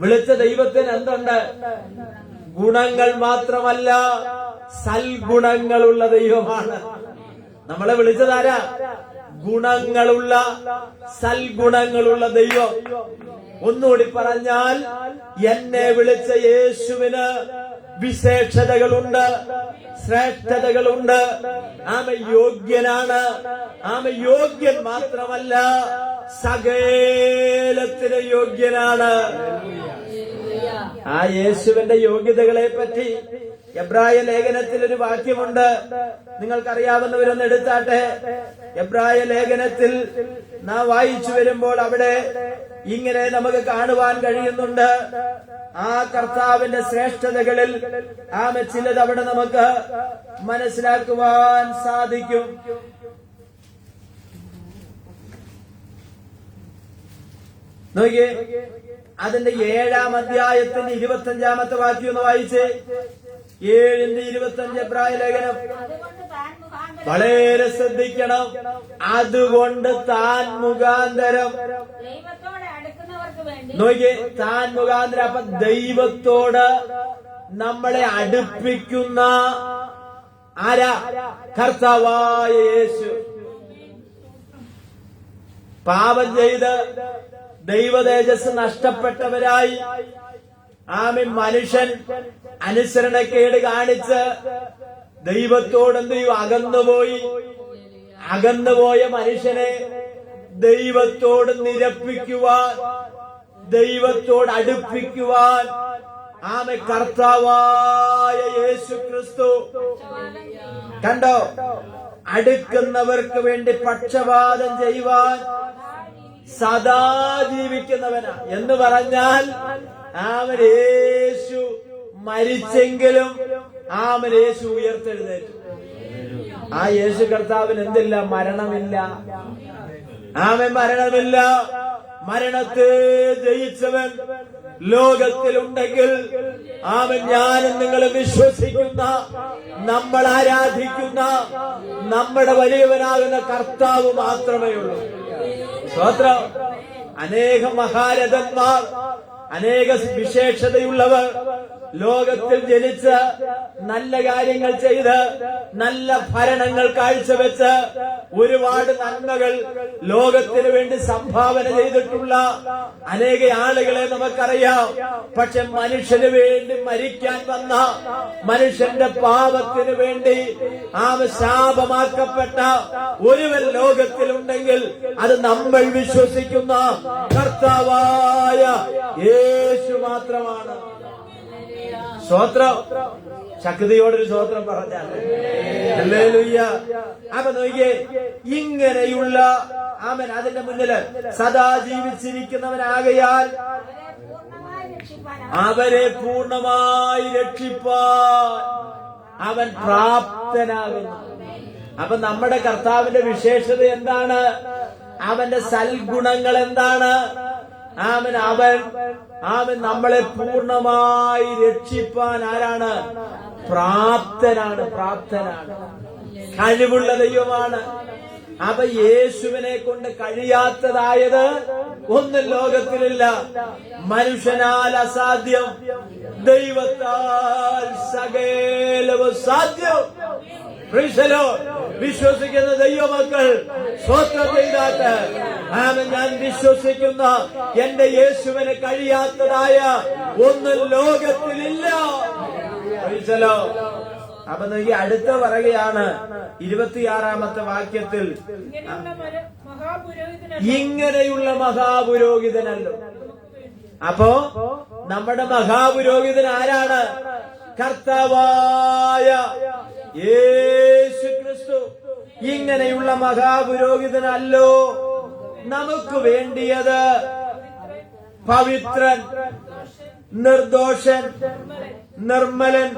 വിളിച്ച ദൈവത്തിന് എന്തുണ്ട്? ഗുണങ്ങൾ മാത്രമല്ല, സൽഗുണങ്ങളുള്ള ദൈവമാണ്. നമ്മളെ വിളിച്ചതാരാ? ഗുണങ്ങളുള്ള, സൽഗുണങ്ങളുള്ള ദൈവം. ഒന്നുകൂടി പറഞ്ഞാൽ, എന്നെ വിളിച്ച യേശുവിന് വിശേഷതകളുണ്ട്, ശ്രേഷ്ഠതകളുണ്ട്. യോഗ്യനാണ്. യോഗ്യൻ മാത്രമല്ല, സകലത്തിന് യോഗ്യനാണ്. ആ യേശുവിന്റെ യോഗ്യതകളെ പറ്റി എബ്രായ ലേഖനത്തിൽ ഒരു വാക്യമുണ്ട്. നിങ്ങൾക്കറിയാവുന്നവരൊന്ന് എടുത്താട്ടെ. എബ്രായ ലേഖനത്തിൽ നാം വായിച്ചു വരുമ്പോൾ അവിടെ ഇങ്ങനെ നമുക്ക് കാണുവാൻ കഴിയുന്നുണ്ട്. ആ കർത്താവിന്റെ ശ്രേഷ്ഠതകളിൽ ചിലത് അവിടെ നമുക്ക് മനസ്സിലാക്കുവാൻ സാധിക്കും. നോക്കിയേ, അതിന്റെ 7-ാം അധ്യായത്തിന്റെ 25-ാമത്തെ വാക്യം ഒന്ന് വായിച്ചേ. 7:25 എബ്രായ ലേഖനം. വളരെ ശ്രദ്ധിക്കണം. അതുകൊണ്ട് താൻ മുഖാന്തരം. നോക്കിയേ, താൻ മുഖാന്തരം. അപ്പൊ ദൈവത്തോട് നമ്മളെ അടുപ്പിക്കുന്ന ആരാ? കർത്താവായ യേശു. പാപം ചെയ്ത് ദൈവതേജസ് നഷ്ടപ്പെട്ടവരായി മനുഷ്യൻ അനുസരണക്കേട് കാണിച്ച് ദൈവത്തോട് എന്ത് ചെയ്യും? അകന്നുപോയ മനുഷ്യനെ ദൈവത്തോട് നിരപ്പിക്കുവാൻ, ദൈവത്തോട് അടുപ്പിക്കുവാൻ കർത്താവായ യേശു ക്രിസ്തു. കണ്ടോ? അടുക്കുന്നവർക്ക് വേണ്ടി പക്ഷപാതം ചെയ്യുവാൻ സദാ ജീവിക്കുന്നവനാ. എന്ന് പറഞ്ഞാൽ യേശു മരിച്ചെങ്കിലും യേശു ഉയർത്തെഴുന്നേറ്റു. ആ യേശു കർത്താവിന് എന്തില്ല? മരണമില്ല. മരണമില്ല. മരണത്തെ ജയിച്ചവൻ ലോകത്തിലുണ്ടെങ്കിൽ ഞാനും നിങ്ങളും വിശ്വസിക്കുന്ന, നമ്മൾ ആരാധിക്കുന്ന നമ്മുടെ വലിയവനാകുന്ന കർത്താവ് മാത്രമേ ഉള്ളൂ. സ്തോത്രം. അനേക മഹാരഥന്മാർ, അനേക വിശേഷതയുള്ളവർ ലോകത്തിൽ ജനിച്ച് നല്ല കാര്യങ്ങൾ ചെയ്ത് നല്ല ഭരണങ്ങൾ കാഴ്ചവെച്ച് ഒരുപാട് നന്മകൾ ലോകത്തിന് വേണ്ടി സംഭാവന ചെയ്തിട്ടുള്ള അനേക ആളുകളെ നമുക്കറിയാം. പക്ഷെ മനുഷ്യന് വേണ്ടി മരിക്കാൻ വന്ന, മനുഷ്യന്റെ പാപത്തിന് വേണ്ടി ശാപമാക്കപ്പെട്ട ഒരുവൻ ലോകത്തിലുണ്ടെങ്കിൽ അത് നമ്മൾ വിശ്വസിക്കുന്ന കർത്താവായ യേശു മാത്രമാണ്. സ്തോത്രം. ശക്തിയോടൊരു സ്തോത്രം പറഞ്ഞാൽ ഹല്ലേലൂയ. അപ്പൊ നോക്കിയേ, ഇങ്ങനെയുള്ള അവൻ അതിന്റെ മുന്നില് സദാ ജീവിച്ചിരിക്കുന്നവനാകയാൽ അവരെ പൂർണ്ണമായി രക്ഷിപ്പാൻ അവൻ പ്രാപ്തനാകുന്നു. അപ്പൊ നമ്മുടെ കർത്താവിന്റെ വിശേഷത എന്താണ്? അവന്റെ സൽഗുണങ്ങൾ എന്താണ്? അവൻ നമ്മളെ പൂർണ്ണമായി രക്ഷിപ്പാൻ ആരാണ്? പ്രാപ്തനാണ്. കഴിവുള്ള ദൈവമാണ്. അപ്പൊ യേശുവിനെ കൊണ്ട് കഴിയാത്തതായത് ഒന്നും ലോകത്തിലില്ല. മനുഷ്യനാൽ അസാധ്യം, ദൈവത്താൽ സകലവും സാധ്യം. വിശ്വസിക്കുന്ന ദൈവമക്കൾ സ്തോത്രം ചെയ്താട്ട് ഞാൻ വിശ്വസിക്കുന്ന എന്റെ യേശുവിന് കഴിയാത്തതായ ഒന്നും ലോകത്തിലില്ല. അപ്പൊ നോക്കി അടുത്ത പറയുകയാണ് 26-ാമത്തെ വാക്യത്തിൽ, ഇങ്ങനെയുള്ള മഹാപുരോഹിതനല്ലോ. അപ്പോ നമ്മുടെ മഹാപുരോഹിതൻ ആരാണ്? കർത്താവായ യേശു ക്രിസ്തു. ഇങ്ങനെയുള്ള മഹാപുരോഹിതനല്ലോ നമുക്ക് വേണ്ടിയത്. പവിത്രൻ, നിർദോഷൻ, നിർമ്മലൻ,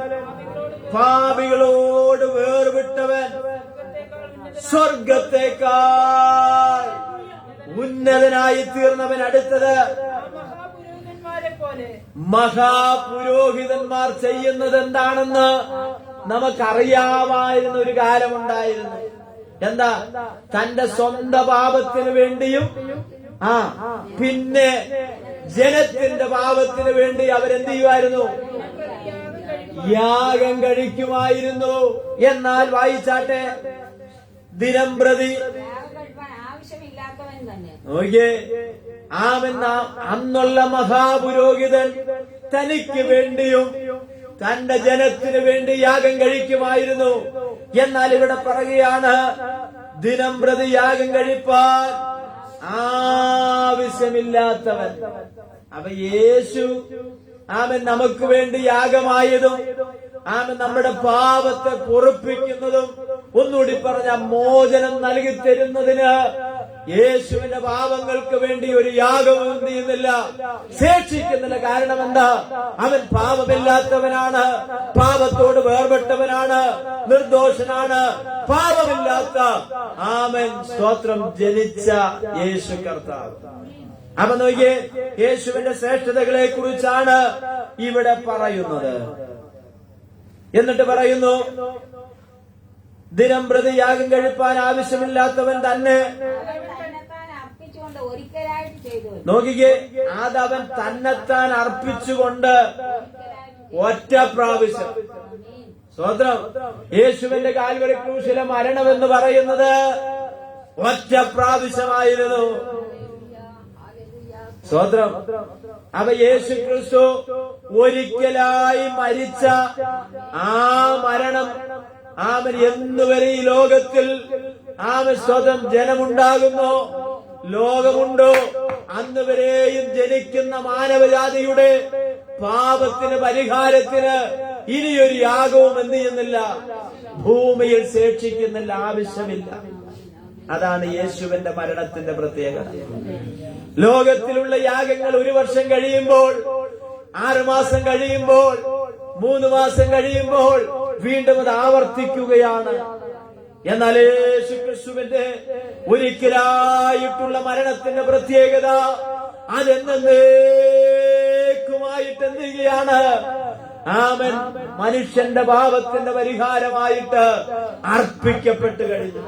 പാപികളോട് വേർവിട്ടവൻ, സ്വർഗത്തേക്കാൾ ഉന്നതനായി തീർന്നവൻ. അടുത്തത്, മഹാപുരോഹിതന്മാർ ചെയ്യുന്നത് എന്താണെന്ന് നമുക്കറിയാമായിരുന്ന ഒരു കാലമുണ്ടായിരുന്നു. എന്താ? തന്റെ സ്വന്തം പാപത്തിന് വേണ്ടിയും പിന്നെ ജനത്തിന്റെ പാപത്തിന് വേണ്ടി അവരെന്ത് ചെയ്യുമായിരുന്നു? യാഗം കഴിക്കുമായിരുന്നു. എന്നാൽ വായിച്ചാട്ടെ, ദിനം പ്രതി നോക്കിയേ, അന്നുള്ള മഹാപുരോഹിതൻ തനിക്ക് വേണ്ടിയും തന്റെ ജനത്തിന് വേണ്ടി യാഗം കഴിക്കുമായിരുന്നു. എന്നാൽ ഇവിടെ പറയുകയാണ്, ദിനം പ്രതി യാഗം കഴിപ്പാൻ ആവശ്യമില്ലാത്തവൻ. അപ്പൊ യേശു നമുക്ക് വേണ്ടി യാഗമായതും നമ്മുടെ പാപത്തെ പൊറുപ്പിക്കുന്നതും, ഒന്നുകൂടി പറഞ്ഞ മോചനം നൽകി തരുന്നതിന് യേശുവിന്റെ പാപങ്ങൾക്ക് വേണ്ടി ഒരു യാഗവും എന്ത് ചെയ്യുന്നില്ല, ശേഷിക്കുന്നില്ല. കാരണം എന്താ? അവൻ പാപമില്ലാത്തവനാണ്, പാപത്തോട് വേർപെട്ടവനാണ്, നിർദോഷനാണ്, പാപമില്ലാത്ത സ്തോത്രം ജനിച്ച യേശു കർത്താവ്. അപ്പൊ നോക്കിയേ, യേശുവിന്റെ ശ്രേഷ്ഠതകളെ കുറിച്ചാണ് ഇവിടെ പറയുന്നത്. എന്നിട്ട് പറയുന്നു, ദിനം പ്രതി യാഗം കഴിപ്പാൻ ആവശ്യമില്ലാത്തവൻ തന്നെ. നോക്കിക്കേ, അതവൻ തന്നെത്താൻ അർപ്പിച്ചുകൊണ്ട് ഒറ്റ പ്രാവശ്യം. സ്വതന്ത്രം. യേശുവിന്റെ കാൽവരി ക്രൂശിലെ മരണമെന്ന് പറയുന്നത് ഒറ്റ പ്രാവശ്യമായിരുന്നു. സ്വതന്ത്രം. അവ യേശു ക്രിസ്തു ഒരിക്കലായി മരിച്ച ആ മരണം എന്നുവരെ ഈ ലോകത്തിൽ സ്വതം ജനമുണ്ടാകുന്നു, ലോകമുണ്ടോ, അന്നുവരെയും ജനിക്കുന്ന മാനവജാതിയുടെ പാപത്തിന് പരിഹാരത്തിന് ഇനിയൊരു യാഗവും എന്ത് ചെയ്യുന്നില്ല, ഭൂമിയിൽ ശേഷിക്കുന്നില്ല, ആവശ്യമില്ല. അതാണ് യേശുവിന്റെ മരണത്തിന്റെ പ്രത്യേകത. ലോകത്തിലുള്ള യാഗങ്ങൾ 1 വർഷം കഴിയുമ്പോൾ, 6 മാസം കഴിയുമ്പോൾ, 3 മാസം കഴിയുമ്പോൾ വീണ്ടും അത് ആവർത്തിക്കുകയാണ്. എന്നാൽ യേശു ക്രിസ്തുവിന്റെ ഒരിക്കലായിട്ടുള്ള മരണത്തിന്റെ പ്രത്യേകത അതെന്നേക്കുമായിട്ട് എന്ത് ചെയ്യുകയാണ്? മനുഷ്യന്റെ പാപത്തിന്റെ പരിഹാരമായിട്ട് അർപ്പിക്കപ്പെട്ട് കഴിഞ്ഞു.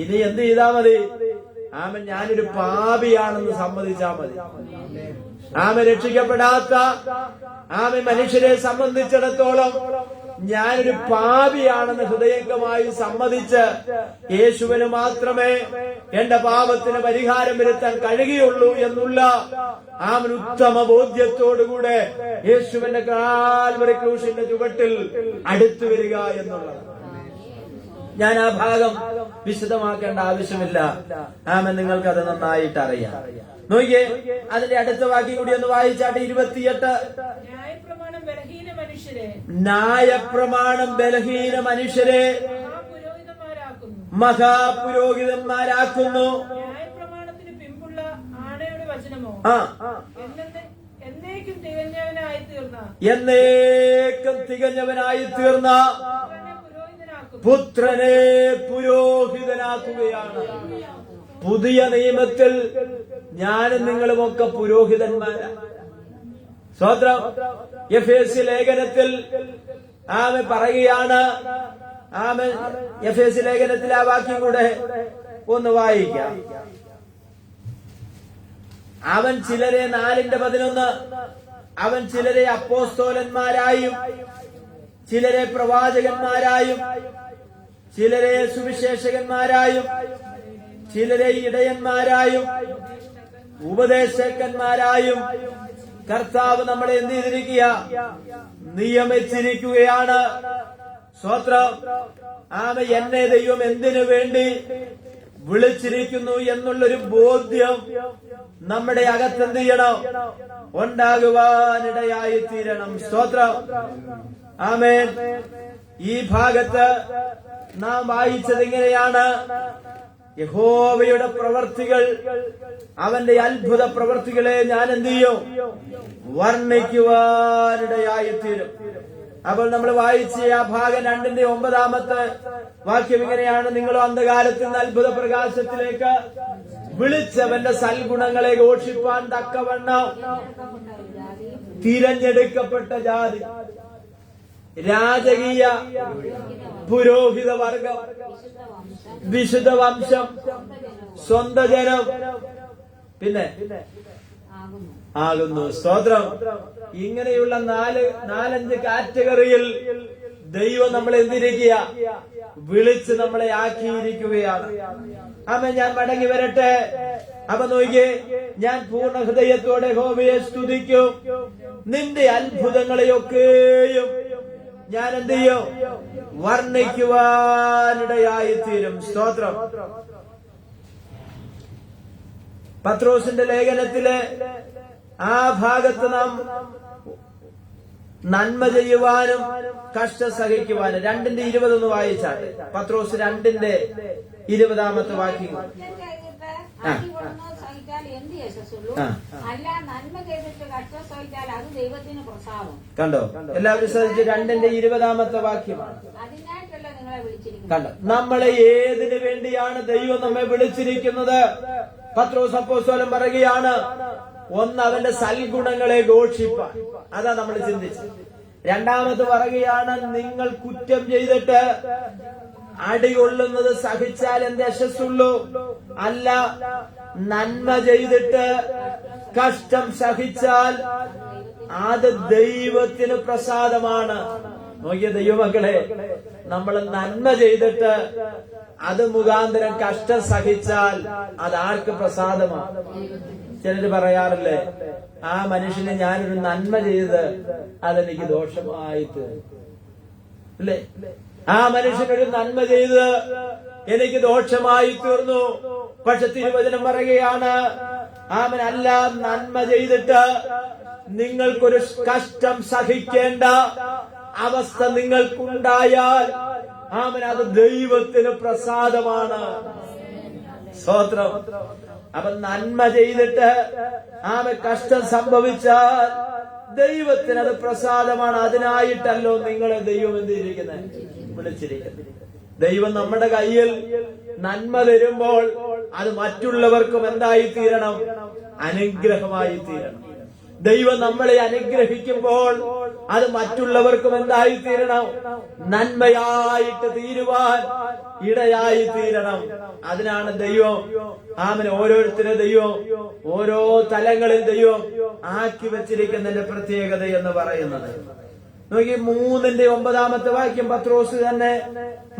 ഇനി എന്ത് ചെയ്താൽ മതി? ഞാനൊരു പാപിയാണെന്ന് സമ്മതിച്ചാൽ മതി. ആമ രക്ഷിക്കപ്പെടാത്ത മനുഷ്യരെ സംബന്ധിച്ചിടത്തോളം ഞാനൊരു പാപിയാണെന്ന് ഹൃദയംഗമായി സമ്മതിച്ച് യേശുവിന് മാത്രമേ എന്റെ പാപത്തിന് പരിഹാരം വരുത്താൻ കഴിയുകയുള്ളൂ എന്നുള്ള ഉത്തമ ബോധ്യത്തോടുകൂടെ യേശുവിന്റെ കാൽവരി ക്രൂശിന്റെ ചുവട്ടിൽ അടുത്തു വരിക എന്നുള്ളത്. ഞാൻ ആ ഭാഗം വിശദമാക്കേണ്ട ആവശ്യമില്ല. നിങ്ങൾക്കത് നന്നായിട്ട് അറിയാം. നോക്കിയേ, അതിന്റെ അടുത്ത വാക്യം കൂടി ഒന്ന് വായിച്ചാട്ടെ. 28. ന്യായപ്രമാണം ബലഹീന മനുഷ്യരെ മഹാപുരോഹിതന്മാരാക്കുന്നു. ന്യായപ്രമാണത്തിന് പിമ്പുള്ള ആണയുടെ വചനമോ എന്നേക്കും തികഞ്ഞവനായി തീർന്ന പുത്രനെ പുരോഹിതനാക്കുകയാണ്. പുതിയ നിയമത്തിൽ ഞാനും നിങ്ങളുമൊക്കെ പുരോഹിതന്മാരാണ്. സ്തോത്രം. എഫേസ്യ ലേഖനത്തിൽ പറയുകയാണ്. എഫേസ്യ ലേഖനത്തിൽ ആ വാക്യം കൂടെ ഒന്ന് വായിക്കാം. അവൻ ചിലരെ 4:11 അവൻ ചിലരെ അപ്പോസ്തോലന്മാരായും ചിലരെ പ്രവാചകന്മാരായും ചിലരെ സുവിശേഷകന്മാരായും ചിലരെ ഇടയന്മാരായും ഉപദേശകന്മാരായും കർത്താവ് നമ്മളെ എന്ത് ചെയ്തിരിക്കുക? നിയമിച്ചിരിക്കുകയാണ്. സ്വത്രം. എന്നെ ദൈവം എന്തിനു വേണ്ടി വിളിച്ചിരിക്കുന്നു എന്നുള്ളൊരു ബോധ്യം നമ്മുടെ അകത്തെന്ത് ചെയ്യണം? ഉണ്ടാകുവാനിടയായി തീരണം. സ്തോത്രം. ആമേൻ. ഈ ഭാഗത്ത് നാം വായിച്ചത് ഇങ്ങനെയാണ്: യഹോവയുടെ പ്രവർത്തികൾ, അവന്റെ അത്ഭുത പ്രവർത്തികളെ ഞാൻ എന്ത് ചെയ്യും? വർണ്ണിക്കുവാനിടയായി തീരും. അപ്പോൾ നമ്മൾ വായിച്ച ആ ഭാഗം 2:9 വാക്യം ഇങ്ങനെയാണ്: നിങ്ങളോ അന്ധകാരത്തിൽ നിന്ന് അത്ഭുത പ്രകാശത്തിലേക്ക് വിളിച്ചവന്റെ സൽഗുണങ്ങളെ ഘോഷിപ്പാൻ തക്കവണ്ണം തിരഞ്ഞെടുക്കപ്പെട്ട ജാതി, രാജകീയ പുരോഹിത വർഗം, വിശുദ്ധ വംശം, സ്വന്ത ജനം, പിന്നെ ആകുന്നു. സ്തോത്രം. ഇങ്ങനെയുള്ള 4-5 കാറ്റഗറിയിൽ ദൈവം നമ്മളെ എന്തിരിക്കുക? വിളിച്ച് നമ്മളെ ആക്കിയിരിക്കുകയാണ്. ഞാൻ മടങ്ങി വരട്ടെ. നോക്കിയേ, ഞാൻ പൂർണ്ണ ഹൃദയത്തോടെ യഹോവയെ സ്തുതിക്കും. നിന്റെ അത്ഭുതങ്ങളെയൊക്കെയും ഞാൻ എന്ത് ചെയ്യും? വർണ്ണിക്കുവാനിടയായി തീരും. സ്തോത്രം. പത്രോസിന്റെ ലേഖനത്തിലെ ആ ഭാഗത്ത് നാം നന്മ ചെയ്യുവാനും കഷ്ട സഹിക്കുവാനും 2:20 വായിച്ചാട്ടെ. പത്രോസ് 2:20 വാക്യം. കണ്ടോ? എല്ലാവരും ശ്രദ്ധിച്ചു. 2:20 വാക്യമാണ്. കണ്ടോ? നമ്മളെ ഏതിനു വേണ്ടിയാണ് ദൈവം നമ്മെ വിളിച്ചിരിക്കുന്നത്? പത്രോസ് അപ്പോസ്തലൻ പറയുകയാണ്, ഒന്ന് അവന്റെ സൽഗുണങ്ങളെ ഘോഷിപ്പാൻ. അതാ നമ്മൾ ചിന്തിച്ചത്. രണ്ടാമത് പറയുകയാണ്, നിങ്ങൾ കുറ്റം ചെയ്തിട്ട് അടികൊള്ളുന്നത് സഹിച്ചാൽ എന്ത് യശസ്സുള്ളൂ? അല്ല, നന്മ ചെയ്തിട്ട് കഷ്ടം സഹിച്ചാൽ അത് ദൈവത്തിന് പ്രസാദമാണ്. നോക്കിയ ദൈവമക്കളെ, നമ്മൾ നന്മ ചെയ്തിട്ട് അത് മുഖാന്തരം കഷ്ടം സഹിച്ചാൽ അത് ആർക്ക് പ്രസാദമാണ്? ചിലര് പറയാറില്ലേ, ആ മനുഷ്യന് ഞാനൊരു നന്മ ചെയ്ത് അതെനിക്ക് ദോഷമായിട്ട് അല്ലേ? ആ മനുഷ്യനൊരു നന്മ ചെയ്ത് എനിക്ക് ദോഷമായി തീർന്നു. പക്ഷെ തിരുവചനം പറയുകയാണ്, അവനല്ല, നന്മ ചെയ്തിട്ട് നിങ്ങൾക്കൊരു കഷ്ടം സഹിക്കേണ്ട അവസ്ഥ നിങ്ങൾക്കുണ്ടായാൽ അത് ദൈവത്തിന് പ്രസാദമാണ്. സ്തോത്രം. അപ്പൊ നന്മ ചെയ്തിട്ട് കഷ്ടം സംഭവിച്ചാൽ ദൈവത്തിന് അത് പ്രസാദമാണ്. അതിനായിട്ടല്ലോ നിങ്ങളെ ദൈവം എന്തിരിക്കുന്നത്? വിളിച്ചിരിക്കുന്നത്. ദൈവം നമ്മുടെ കയ്യിൽ നന്മ തരുമ്പോൾ അത് മറ്റുള്ളവർക്കും എന്തായി തീരണം? അനുഗ്രഹമായി തീരണം. ദൈവം നമ്മളെ അനുഗ്രഹിക്കുമ്പോൾ അത് മറ്റുള്ളവർക്കും എന്തായി തീരണം? നന്മയായിട്ട് തീരുവാൻ ഇടയായി തീരണം. അതിനാണ് ദൈവം ഓരോരുത്തരെ ദൈവം ഓരോ തലങ്ങളിൽ ദൈവം ആക്കി വെച്ചിരിക്കുന്നതിന്റെ പ്രത്യേകത എന്ന് പറയുന്നത്. നോക്കി 3:9 വാക്യം, പത്രോസ് തന്നെ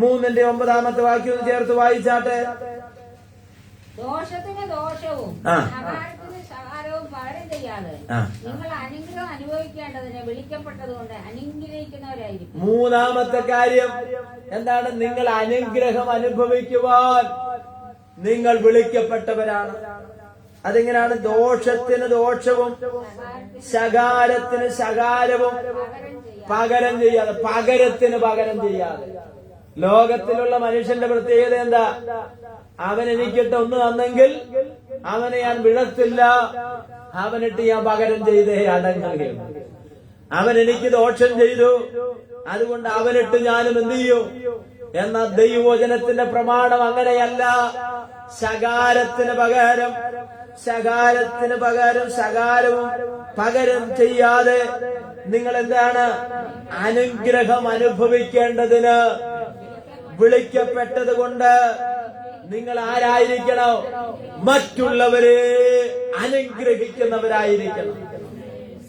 3:9 വാക്യം ചേർത്ത് വായിച്ചാട്ടെ. ദോഷത്തിന് ദോഷവും ശകാരത്തിന് ശകാരവും പകരം ചെയ്യാതെ നിങ്ങൾ അനുഗ്രഹം അനുഭവിക്കേണ്ടതിന് വിളിക്കപ്പെട്ടതുകൊണ്ട് അനുഗ്രഹിക്കുന്നവരായിരിക്കും. മൂന്നാമത്തെ കാര്യം എന്താണ്? നിങ്ങൾ അനുഗ്രഹം അനുഭവിക്കുവാൻ നിങ്ങൾ വിളിക്കപ്പെട്ടവരാണ്. അതെങ്ങനെയാണ്? ദോഷത്തിന് ദോഷവും ശകാരത്തിന് ശകാരവും പകരം ചെയ്യാതെ, പകരത്തിന് പകരം ചെയ്യാതെ. ലോകത്തിലുള്ള മനുഷ്യന്റെ പ്രത്യേകത എന്താ? അവൻ എനിക്കിട്ട് ഒന്ന് തന്നെങ്കിൽ അവനെ ഞാൻ വിടത്തില്ല, അവനിട്ട് ഞാൻ പകരം ചെയ്തേ അടങ്ങുകയും. അവൻ എനിക്ക് ദോഷം ചെയ്തു, അതുകൊണ്ട് അവനിട്ട് ഞാനും എന്ത് ചെയ്യും? എന്ന ദൈവവചനത്തിന്റെ പ്രമാണം അങ്ങനെയല്ല. ശകാരത്തിന് പകരം ശകാരവും പകരം ചെയ്യാതെ നിങ്ങൾ എന്താണ്? അനുഗ്രഹം അനുഭവിക്കേണ്ടതിന് വിളിക്കപ്പെട്ടത് കൊണ്ട് നിങ്ങൾ ആരായിരിക്കണം? മറ്റുള്ളവരെ അനുഗ്രഹിക്കുന്നവരായിരിക്കണം.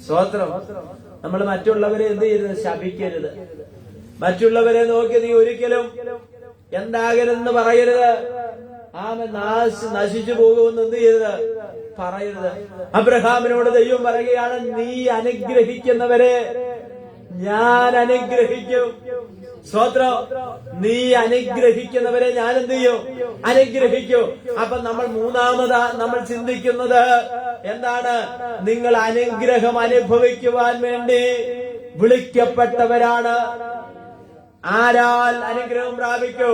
സ്തോത്രം. നമ്മൾ മറ്റുള്ളവരെ എന്ത് ചെയ്യരുത്? ശപിക്കരുത്. മറ്റുള്ളവരെ നോക്കി നീ ഒരിക്കലും എന്താകരുതെന്ന് പറയരുത്. നശിച്ചു പോകുമെന്ന് എന്ത് ചെയ്യരുത്? പറയരുത്. അബ്രഹാമിനോട് ദൈവം പറയുകയാണ്, നീ അനുഗ്രഹിക്കുന്നവരെ ഞാൻ അനുഗ്രഹിക്കും. സ്തോത്രം. നീ അനുഗ്രഹിക്കുന്നവരെ ഞാൻ എന്ത് ചെയ്യും? അനുഗ്രഹിക്കും. അപ്പൊ നമ്മൾ ചിന്തിക്കുന്നത് എന്താണ്? നിങ്ങൾ അനുഗ്രഹം അനുഭവിക്കുവാൻ വേണ്ടി വിളിക്കപ്പെട്ടവരാണ്. ആരാൽ അനുഗ്രഹം പ്രാപിക്കൂ?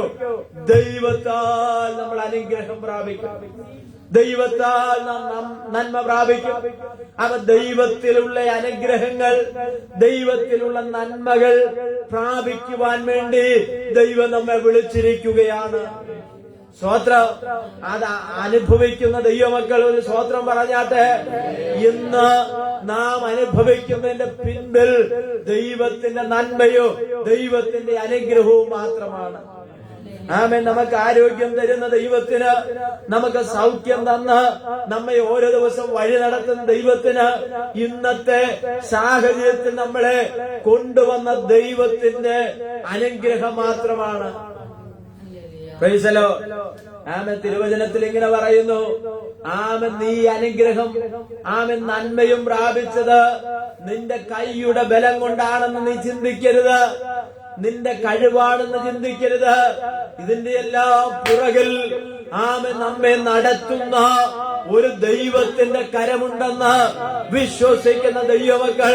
ദൈവത്താൽ നമ്മൾ അനുഗ്രഹം പ്രാപിക്കും. ദൈവത്താൽ നാം നന്മ പ്രാപിക്കും. അവ ദൈവത്തിലുള്ള അനുഗ്രഹങ്ങൾ, ദൈവത്തിലുള്ള നന്മകൾ പ്രാപിക്കുവാൻ വേണ്ടി ദൈവം നമ്മെ വിളിച്ചിരിക്കുകയാണ്. സ്തോത്രം. അത് അനുഭവിക്കുന്ന ദൈവമക്കൾ ഒരു സ്തോത്രം പറഞ്ഞാട്ടെ. ഇന്ന് നാം അനുഭവിക്കുന്നതിന്റെ പിൻപിൽ ദൈവത്തിന്റെ നന്മയോ ദൈവത്തിന്റെ അനുഗ്രഹവും മാത്രമാണ്. ആമേൻ. നമുക്ക് ആരോഗ്യം തരുന്ന ദൈവത്തിന്, നമുക്ക് സൗഖ്യം തന്ന് നമ്മെ ഓരോ ദിവസം വഴി നടത്തുന്ന ദൈവത്തിന്, ഇന്നത്തെ സാഹചര്യത്തിൽ നമ്മളെ കൊണ്ടുവന്ന ദൈവത്തിന്റെ അനുഗ്രഹം മാത്രമാണ്. പ്രൈസലോ. ആമേൻ. തിരുവചനത്തിൽ ഇങ്ങനെ പറയുന്നു, ആമേൻ, നീ അനുഗ്രഹം നന്മയും പ്രാപിച്ചത് നിന്റെ കൈയുടെ ബലം കൊണ്ടാണെന്ന് നീ ചിന്തിക്കരുത്, നിന്റെ കഴിവാണെന്ന് ചിന്തിക്കരുത്. ഇതിന്റെ എല്ലാം പുറകിൽ നമ്മെ നടത്തുന്ന ഒരു ദൈവത്തിന്റെ കരമുണ്ടെന്ന് വിശ്വസിക്കുന്ന ദൈവമക്കൾ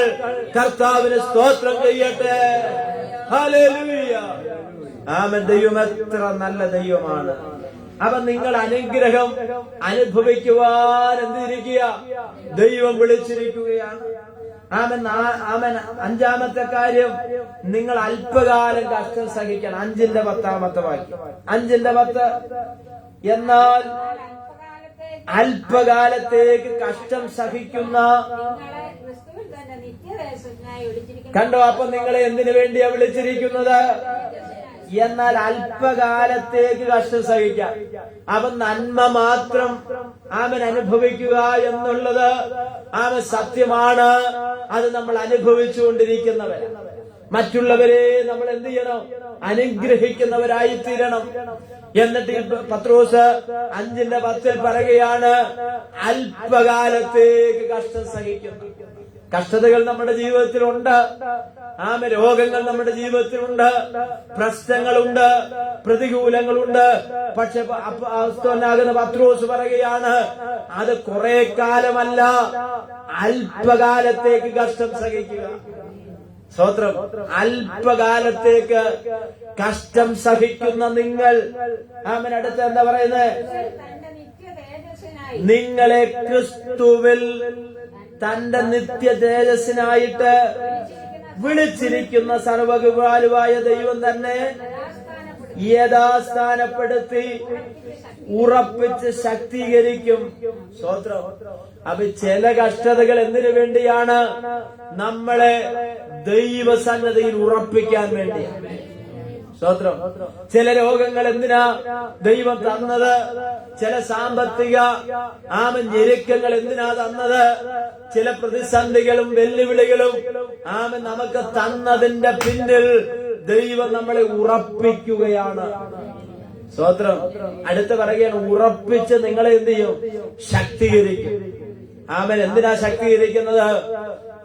കർത്താവിന് സ്തോത്രം ചെയ്യട്ടെ. ഹല്ലേലൂയ. ആമേൻ. ദൈവം എത്ര നല്ല ദൈവമാണ്. അപ്പൊ നിങ്ങൾ അനുഗ്രഹം അനുഭവിക്കുവാൻ എന്തിരിക്കുക? ദൈവം വിളിച്ചിരിക്കുകയാണ്. ആമേൻ. അഞ്ചാമത്തെ കാര്യം, നിങ്ങൾ അല്പകാലം കഷ്ടം സഹിക്കണം. 5:10 വാക്യം. 5:10. എന്നാൽ അല്പകാലത്തേക്ക് കഷ്ടം സഹിക്കുന്ന, കണ്ടോ? അപ്പൊ നിങ്ങളെ എന്തിനു വേണ്ടിയാ വിളിച്ചിരിക്കുന്നത്? എന്നാൽ അല്പകാലത്തേക്ക് കഷ്ടം സഹിക്കാം. അവൻ നന്മ മാത്രം അനുഭവിക്കുക എന്നുള്ളത് സത്യമാണ്. അത് നമ്മൾ അനുഭവിച്ചുകൊണ്ടിരിക്കുന്നവർ. മറ്റുള്ളവരെ നമ്മൾ എന്ത് ചെയ്യണം? അനുഗ്രഹിക്കുന്നവരായി തീരണം. എന്നിട്ട് പത്രോസ് 5:10 പറയുകയാണ്, അല്പകാലത്തേക്ക് കഷ്ടം സഹിക്കുന്നു. കഷ്ടതകൾ നമ്മുടെ ജീവിതത്തിലുണ്ട്. രോഗങ്ങൾ നമ്മുടെ ജീവിതത്തിലുണ്ട്, പ്രശ്നങ്ങളുണ്ട്, പ്രതികൂലങ്ങളുണ്ട്. പക്ഷെ അപ്പോസ്തലനാകുന്ന പത്രോസ് പറയുകയാണ്, അത് കുറെ കാലമല്ല, അല്പകാലത്തേക്ക് കഷ്ടം സഹിക്കുക. സ്തോത്രം. അല്പകാലത്തേക്ക് കഷ്ടം സഹിക്കുന്ന നിങ്ങൾ, അടുത്ത് എന്താ പറയുന്നത്? നിങ്ങളെ ക്രിസ്തുവിൽ തന്റെ നിത്യ തേജസ്സിനായിട്ട് വിളിച്ചിരിക്കുന്ന സർവകൃപാലുവായ ദൈവം തന്നെ യഥാസ്ഥാനപ്പെടുത്തി ഉറപ്പിച്ച് ശക്തീകരിക്കും. സ്തോത്രം. അപ്പൊ ചില കഷ്ടതകൾ എന്തിനു വേണ്ടിയാണ്? നമ്മളെ ദൈവസന്നദ്ധിയിൽ ഉറപ്പിക്കാൻ വേണ്ടിയാണ്. സ്തോത്രം. ചില രോഗങ്ങൾ എന്തിനാ ദൈവം തന്നത്? ചില സാമ്പത്തിക ഞെരുക്കങ്ങൾ എന്തിനാ തന്നത്? ചില പ്രതിസന്ധികളും വെല്ലുവിളികളും നമുക്ക് തന്നതിന്റെ പിന്നിൽ ദൈവം നമ്മളെ ഉറപ്പിക്കുകയാണ്. സ്തോത്രം. അടുത്ത് പറയുകയാണ്, ഉറപ്പിച്ച് നിങ്ങളെ എന്ത് ചെയ്യും? ശക്തീകരിക്കും. എന്തിനാ ശക്തീകരിക്കുന്നത്?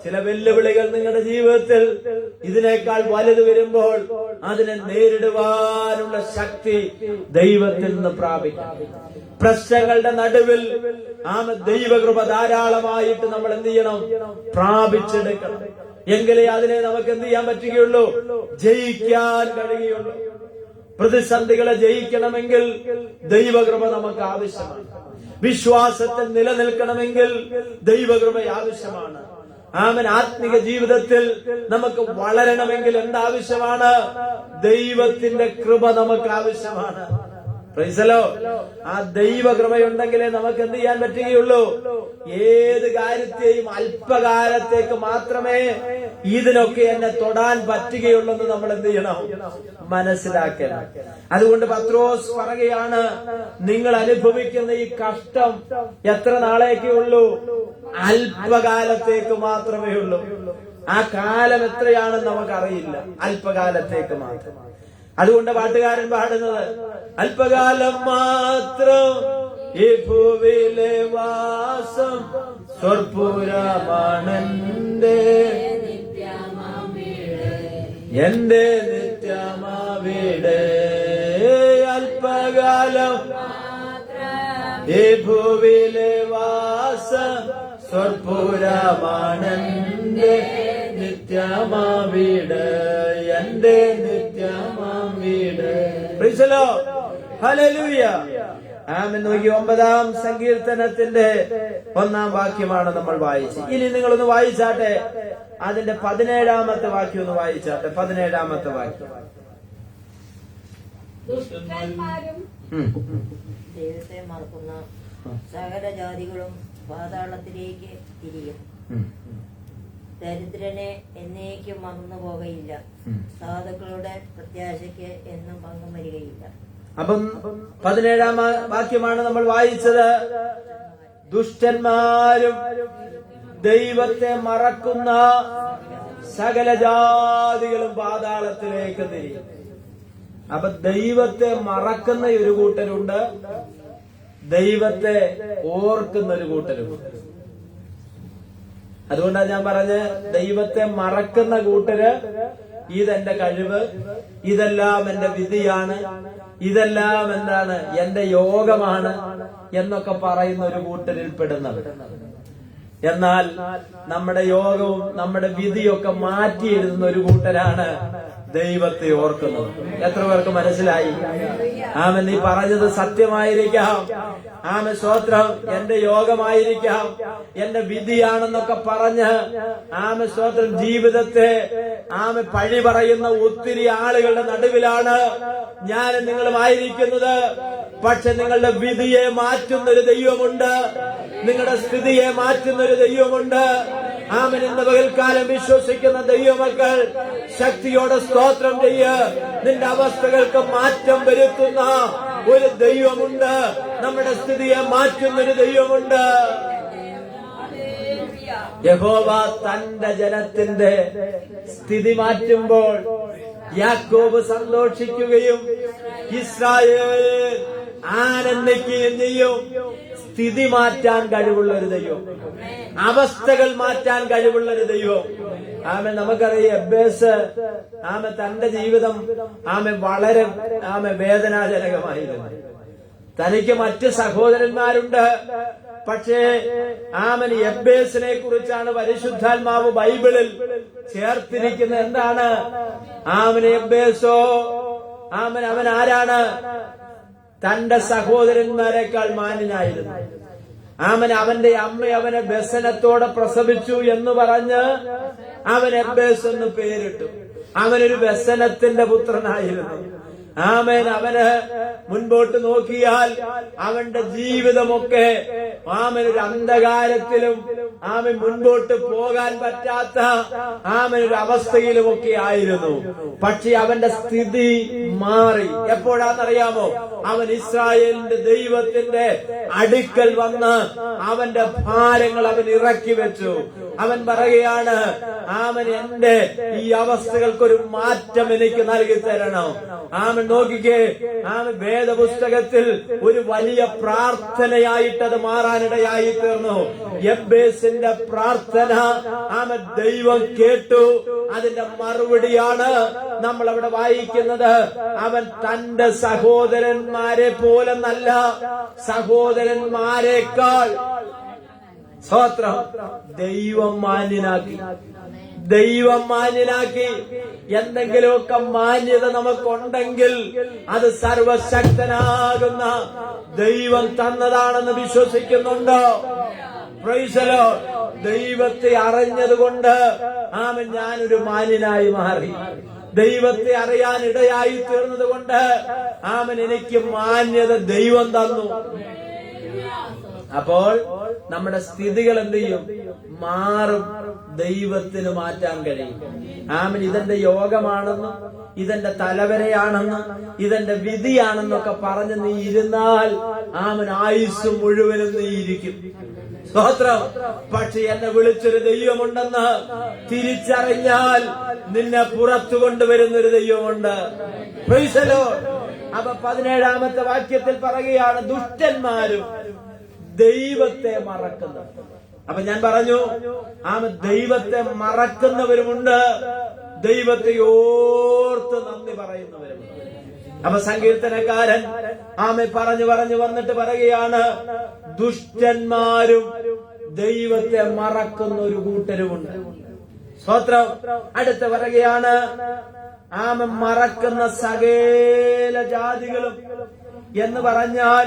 ചില വെല്ലുവിളികൾ നിങ്ങളുടെ ജീവിതത്തിൽ ഇതിനേക്കാൾ വലുത് വരുമ്പോൾ അതിനെ നേരിടുവാനുള്ള ശക്തി ദൈവത്തിൽ നിന്ന് പ്രാപിക്കാം. പ്രശ്നങ്ങളുടെ നടുവിൽ ദൈവകൃപ ധാരാളമായിട്ട് നമ്മൾ എന്ത് ചെയ്യണം? പ്രാപിച്ചെടുക്കണം. എങ്കിലേ അതിനെ നമുക്ക് എന്ത് ചെയ്യാൻ പറ്റുകയുള്ളൂ? ജയിക്കാൻ കഴിയുകയുള്ളൂ. പ്രതിസന്ധികളെ ജയിക്കണമെങ്കിൽ ദൈവകൃപ നമുക്ക് ആവശ്യമാണ്. വിശ്വാസത്തിൽ നിലനിൽക്കണമെങ്കിൽ ദൈവകൃപ ആവശ്യമാണ്. ആത്മിക ജീവിതത്തിൽ നമുക്ക് വളരണമെങ്കിൽ എന്താവശ്യമാണ്? ദൈവത്തിന്റെ കൃപ നമുക്ക് ആവശ്യമാണ്. പ്രൈസലോ. ആ ദൈവകൃപയുണ്ടെങ്കിലേ നമുക്ക് എന്ത് ചെയ്യാൻ പറ്റുകയുള്ളൂ? ഏത് കാര്യത്തെയും അല്പകാലത്തേക്ക് മാത്രമേ ഇതിനൊക്കെ എന്നെ തൊടാൻ പറ്റുകയുള്ളൂ എന്ന് നമ്മൾ എന്ത് ചെയ്യണം? മനസ്സിലാക്കണം. അതുകൊണ്ട് പത്രോസ് പറയുകയാണ്, നിങ്ങൾ അനുഭവിക്കുന്ന ഈ കഷ്ടം എത്ര നാളേക്കേ ഉള്ളൂ? അല്പകാലത്തേക്ക് മാത്രമേ ഉള്ളൂ. ആ കാലം എത്രയാണെന്ന് നമുക്കറിയില്ല. അല്പകാലത്തേക്ക് മാത്രം. അതുകൊണ്ട് പാട്ടുകാരൻ പാടുന്നത്, അല്പകാലം മാത്രം ഈ ഭൂവിലെ വാസം സ്വർപ്പുരമാണെന്റെ എന്റെ നിത്യമാവിടെ. അല്പകാലം ഈ ഭൂവിലെ വാസം സ്വർപ്പുരമാണെന്റെ നിത്യമാവിടെ എന്റെ നിത്യമാം വീട്. Praise the Lord. ഹല്ലേലൂയ. ആമേൻ. 9-ാം സങ്കീർത്തനത്തിന്റെ 1-ാം വാക്യമാണ് നമ്മൾ വായിച്ചത്. ഇനി നിങ്ങളൊന്ന് വായിച്ചാട്ടെ, അതിന്റെ 17-ാമത്തെ വാക്യം ഒന്ന് വായിച്ചാട്ടെ. 17-ാമത്തെ വാക്യം. ദുഷ്ടന്മാരും ദൈവത്തെ മറക്കുന്ന സകല ജാതികളും പാതാളത്തിലേക്ക് തിരിയും. ദരിദ്രനെ എന്നേക്കും മറന്നു പോകയില്ല. സാധുക്കളുടെ പ്രത്യാശയ്ക്ക് എന്നും ഭംഗം വരികയില്ല. അപ്പം 17-ാം വാക്യമാണ് നമ്മൾ വായിച്ചത്. ദുഷ്ടന്മാരും ദൈവത്തെ മറക്കുന്ന സകല ജാതികളും പാതാളത്തിലേക്ക് തിരിയും. അപ്പൊ ദൈവത്തെ മറക്കുന്ന ഒരു കൂട്ടരുണ്ട്, ദൈവത്തെ ഓർക്കുന്ന ഒരു കൂട്ടരുണ്ട്. അതുകൊണ്ടാണ് ഞാൻ പറഞ്ഞ്, ദൈവത്തെ മറക്കുന്ന കൂട്ടര് ഇതെന്റെ കഴിവ്, ഇതെല്ലാം എന്റെ വിധിയാണ്, ഇതെല്ലാം എന്താണ് എന്റെ യോഗമാണ് എന്നൊക്കെ പറയുന്ന ഒരു കൂട്ടരിൽ പെടുന്നവർ. എന്നാൽ നമ്മുടെ യോഗവും നമ്മുടെ വിധിയൊക്കെ മാറ്റി എഴുതുന്ന ഒരു കൂട്ടരാണ് ദൈവത്തെ ഓർക്കുന്നത്. എത്ര പേർക്ക് മനസ്സിലായി? ആമൻ. നീ പറഞ്ഞത് സത്യമായിരിക്കാം. ആമൻ. സ്തോത്രം. എന്റെ യോഗമായിരിക്കാം, എന്റെ വിധിയാണെന്നൊക്കെ പറഞ്ഞ് ആമൻ സ്തോത്രം ജീവിതത്തെ പഴി പറയുന്ന ഒത്തിരി ആളുകളുടെ നടുവിലാണ് ഞാനും നിങ്ങളുമായിരിക്കുന്നത്. പക്ഷെ നിങ്ങളുടെ വിധിയെ മാറ്റുന്നൊരു ദൈവമുണ്ട്, നിങ്ങളുടെ സ്ഥിതിയെ മാറ്റുന്നൊരു ദൈവമുണ്ട്. ആമൻ. ഇന്ന് പകൽക്കാലം വിശ്വസിക്കുന്ന ദൈവമക്കൾ ശക്തിയോടെ സ്തോത്രം ചെയ്യ്. നിന്റെ അവസ്ഥകൾക്ക് മാറ്റം വരുത്തുന്ന ഒരു ദൈവമുണ്ട്, നമ്മുടെ സ്ഥിതിയെ മാറ്റുന്നൊരു ദൈവമുണ്ട്. യഹോവ തന്റെ ജനത്തിന്റെ സ്ഥിതി മാറ്റുമ്പോൾ യാക്കോബ് സന്തോഷിക്കുകയും ഇസ്രായേൽ ആനന്ദിക്കുകയും ചെയ്യും. സ്ഥിതി മാറ്റാൻ കഴിവുള്ള ഒരു ദൈവം, അവസ്ഥകൾ മാറ്റാൻ കഴിവുള്ള ഒരു ദൈവം. നമുക്കറിയാം, എബ്ബേസ് തന്റെ ജീവിതം വളരെ വേദനാജനകമായിരുന്നു. തനിക്ക് മറ്റ് സഹോദരന്മാരുണ്ട്, പക്ഷേ എബ്ബേസിനെ കുറിച്ചാണ് പരിശുദ്ധാത്മാവ് ബൈബിളിൽ ചേർത്തിരിക്കുന്നത്. എന്താണ് എബ്ബേസോ? അവൻ ആരാണ്? തന്റെ സഹോദരന്മാരെക്കാൾ മാന്യനായിരുന്നു. അവന്റെ അമ്മ അവനെ വ്യസനത്തോടെ പ്രസവിച്ചു എന്ന് പറഞ്ഞ് അവൻ എബ്ബേസ് എന്ന് പേരിട്ടു. അവനൊരു വ്യസനത്തിന്റെ പുത്രനായിരുന്നു. ആമേൻ. അവന് മുൻപോട്ട് നോക്കിയാൽ അവന്റെ ജീവിതമൊക്കെ ആമൻ ഒരു അന്ധകാരത്തിലും ആമൻ മുൻപോട്ട് പോകാൻ പറ്റാത്ത ആമൻ ഒരു അവസ്ഥയിലുമൊക്കെ ആയിരുന്നു. പക്ഷെ അവന്റെ സ്ഥിതി മാറി. എപ്പോഴാണെന്നറിയാമോ? അവൻ ഇസ്രായേലിന്റെ ദൈവത്തിന്റെ അടുക്കൽ വന്ന് അവന്റെ ഭാരങ്ങൾ അവൻ ഇറക്കി വെച്ചു. അവൻ പറയുകയാണ്, ആമൻ എന്റെ ഈ അവസ്ഥകൾക്കൊരു മാറ്റം എനിക്ക് നൽകി തരണം. ആമൻ നോക്കിക്കേ, ആമൻ വേദപുസ്തകത്തിൽ ഒരു വലിയ പ്രാർത്ഥനയായിട്ടത് മാറാനിടയായി തീർന്നു. യബ്ബേസിന്റെ പ്രാർത്ഥന ആമൻ ദൈവം കേട്ടു. അതിന്റെ മറുപടിയാണ് നമ്മൾ അവിടെ വായിക്കുന്നത്. അവൻ തന്റെ സഹോദരന്മാരെ പോലെ നല്ല സഹോദരന്മാരെക്കാൾ സ്തോത്രം ദൈവം മാന്യനാക്കി. ദൈവം മാന്യനാക്കി. എന്തെങ്കിലുമൊക്കെ മാന്യത നമുക്കുണ്ടെങ്കിൽ അത് സർവശക്തനാകുന്ന ദൈവം തന്നതാണെന്ന് വിശ്വസിക്കുന്നുണ്ടോ? Praise the Lord. ദൈവത്തെ അറിഞ്ഞതുകൊണ്ട് ആമൻ ഞാനൊരു മാന്യനായി മാറി. ദൈവത്തെ അറിയാൻ ഇടയായി തീർന്നത് കൊണ്ട് ആമൻ എനിക്ക് മാന്യത ദൈവം തന്നു. അപ്പോൾ നമ്മുടെ സ്ഥിതികൾ എന്ത് ചെയ്യും? മാറും. ദൈവത്തിന് മാറ്റാൻ കഴിയും. ആമൻ ഇതെന്റെ യോഗമാണെന്നും ഇതെന്റെ തലവരെയാണെന്നും ഇതെന്റെ വിധിയാണെന്നൊക്കെ പറഞ്ഞ് നീ ഇരുന്നാൽ ആമൻ ആയുസ് മുഴുവനും നീ ഇരിക്കും. സ്തോത്രം. പക്ഷെ എന്നെ വിളിച്ചൊരു ദൈവമുണ്ടെന്ന് തിരിച്ചറിഞ്ഞാൽ നിന്നെ പുറത്തു കൊണ്ടുവരുന്നൊരു ദൈവമുണ്ട്. Praise the Lord. അപ്പൊ 17-ാമത്തെ വാക്യത്തിൽ പറയുകയാണ്, ദുഷ്ടന്മാരും ദൈവത്തെ മറക്കുന്നു. അപ്പൊ ഞാൻ പറഞ്ഞു, ദൈവത്തെ മറക്കുന്നവരുമുണ്ട്, ദൈവത്തെ ഓർത്ത് നന്ദി പറയുന്നവരുമുണ്ട്. അപ്പൊ സങ്കീർത്തനക്കാരൻ പറഞ്ഞു വന്നിട്ട് പറയുകയാണ്, ദുഷ്ടന്മാരും ദൈവത്തെ മറക്കുന്ന ഒരു കൂട്ടരുമുണ്ട്. സ്തോത്രം. അടുത്ത് പറയുകയാണ്, മറക്കുന്ന സകല ജാതികളും എന്ന് പറഞ്ഞാൽ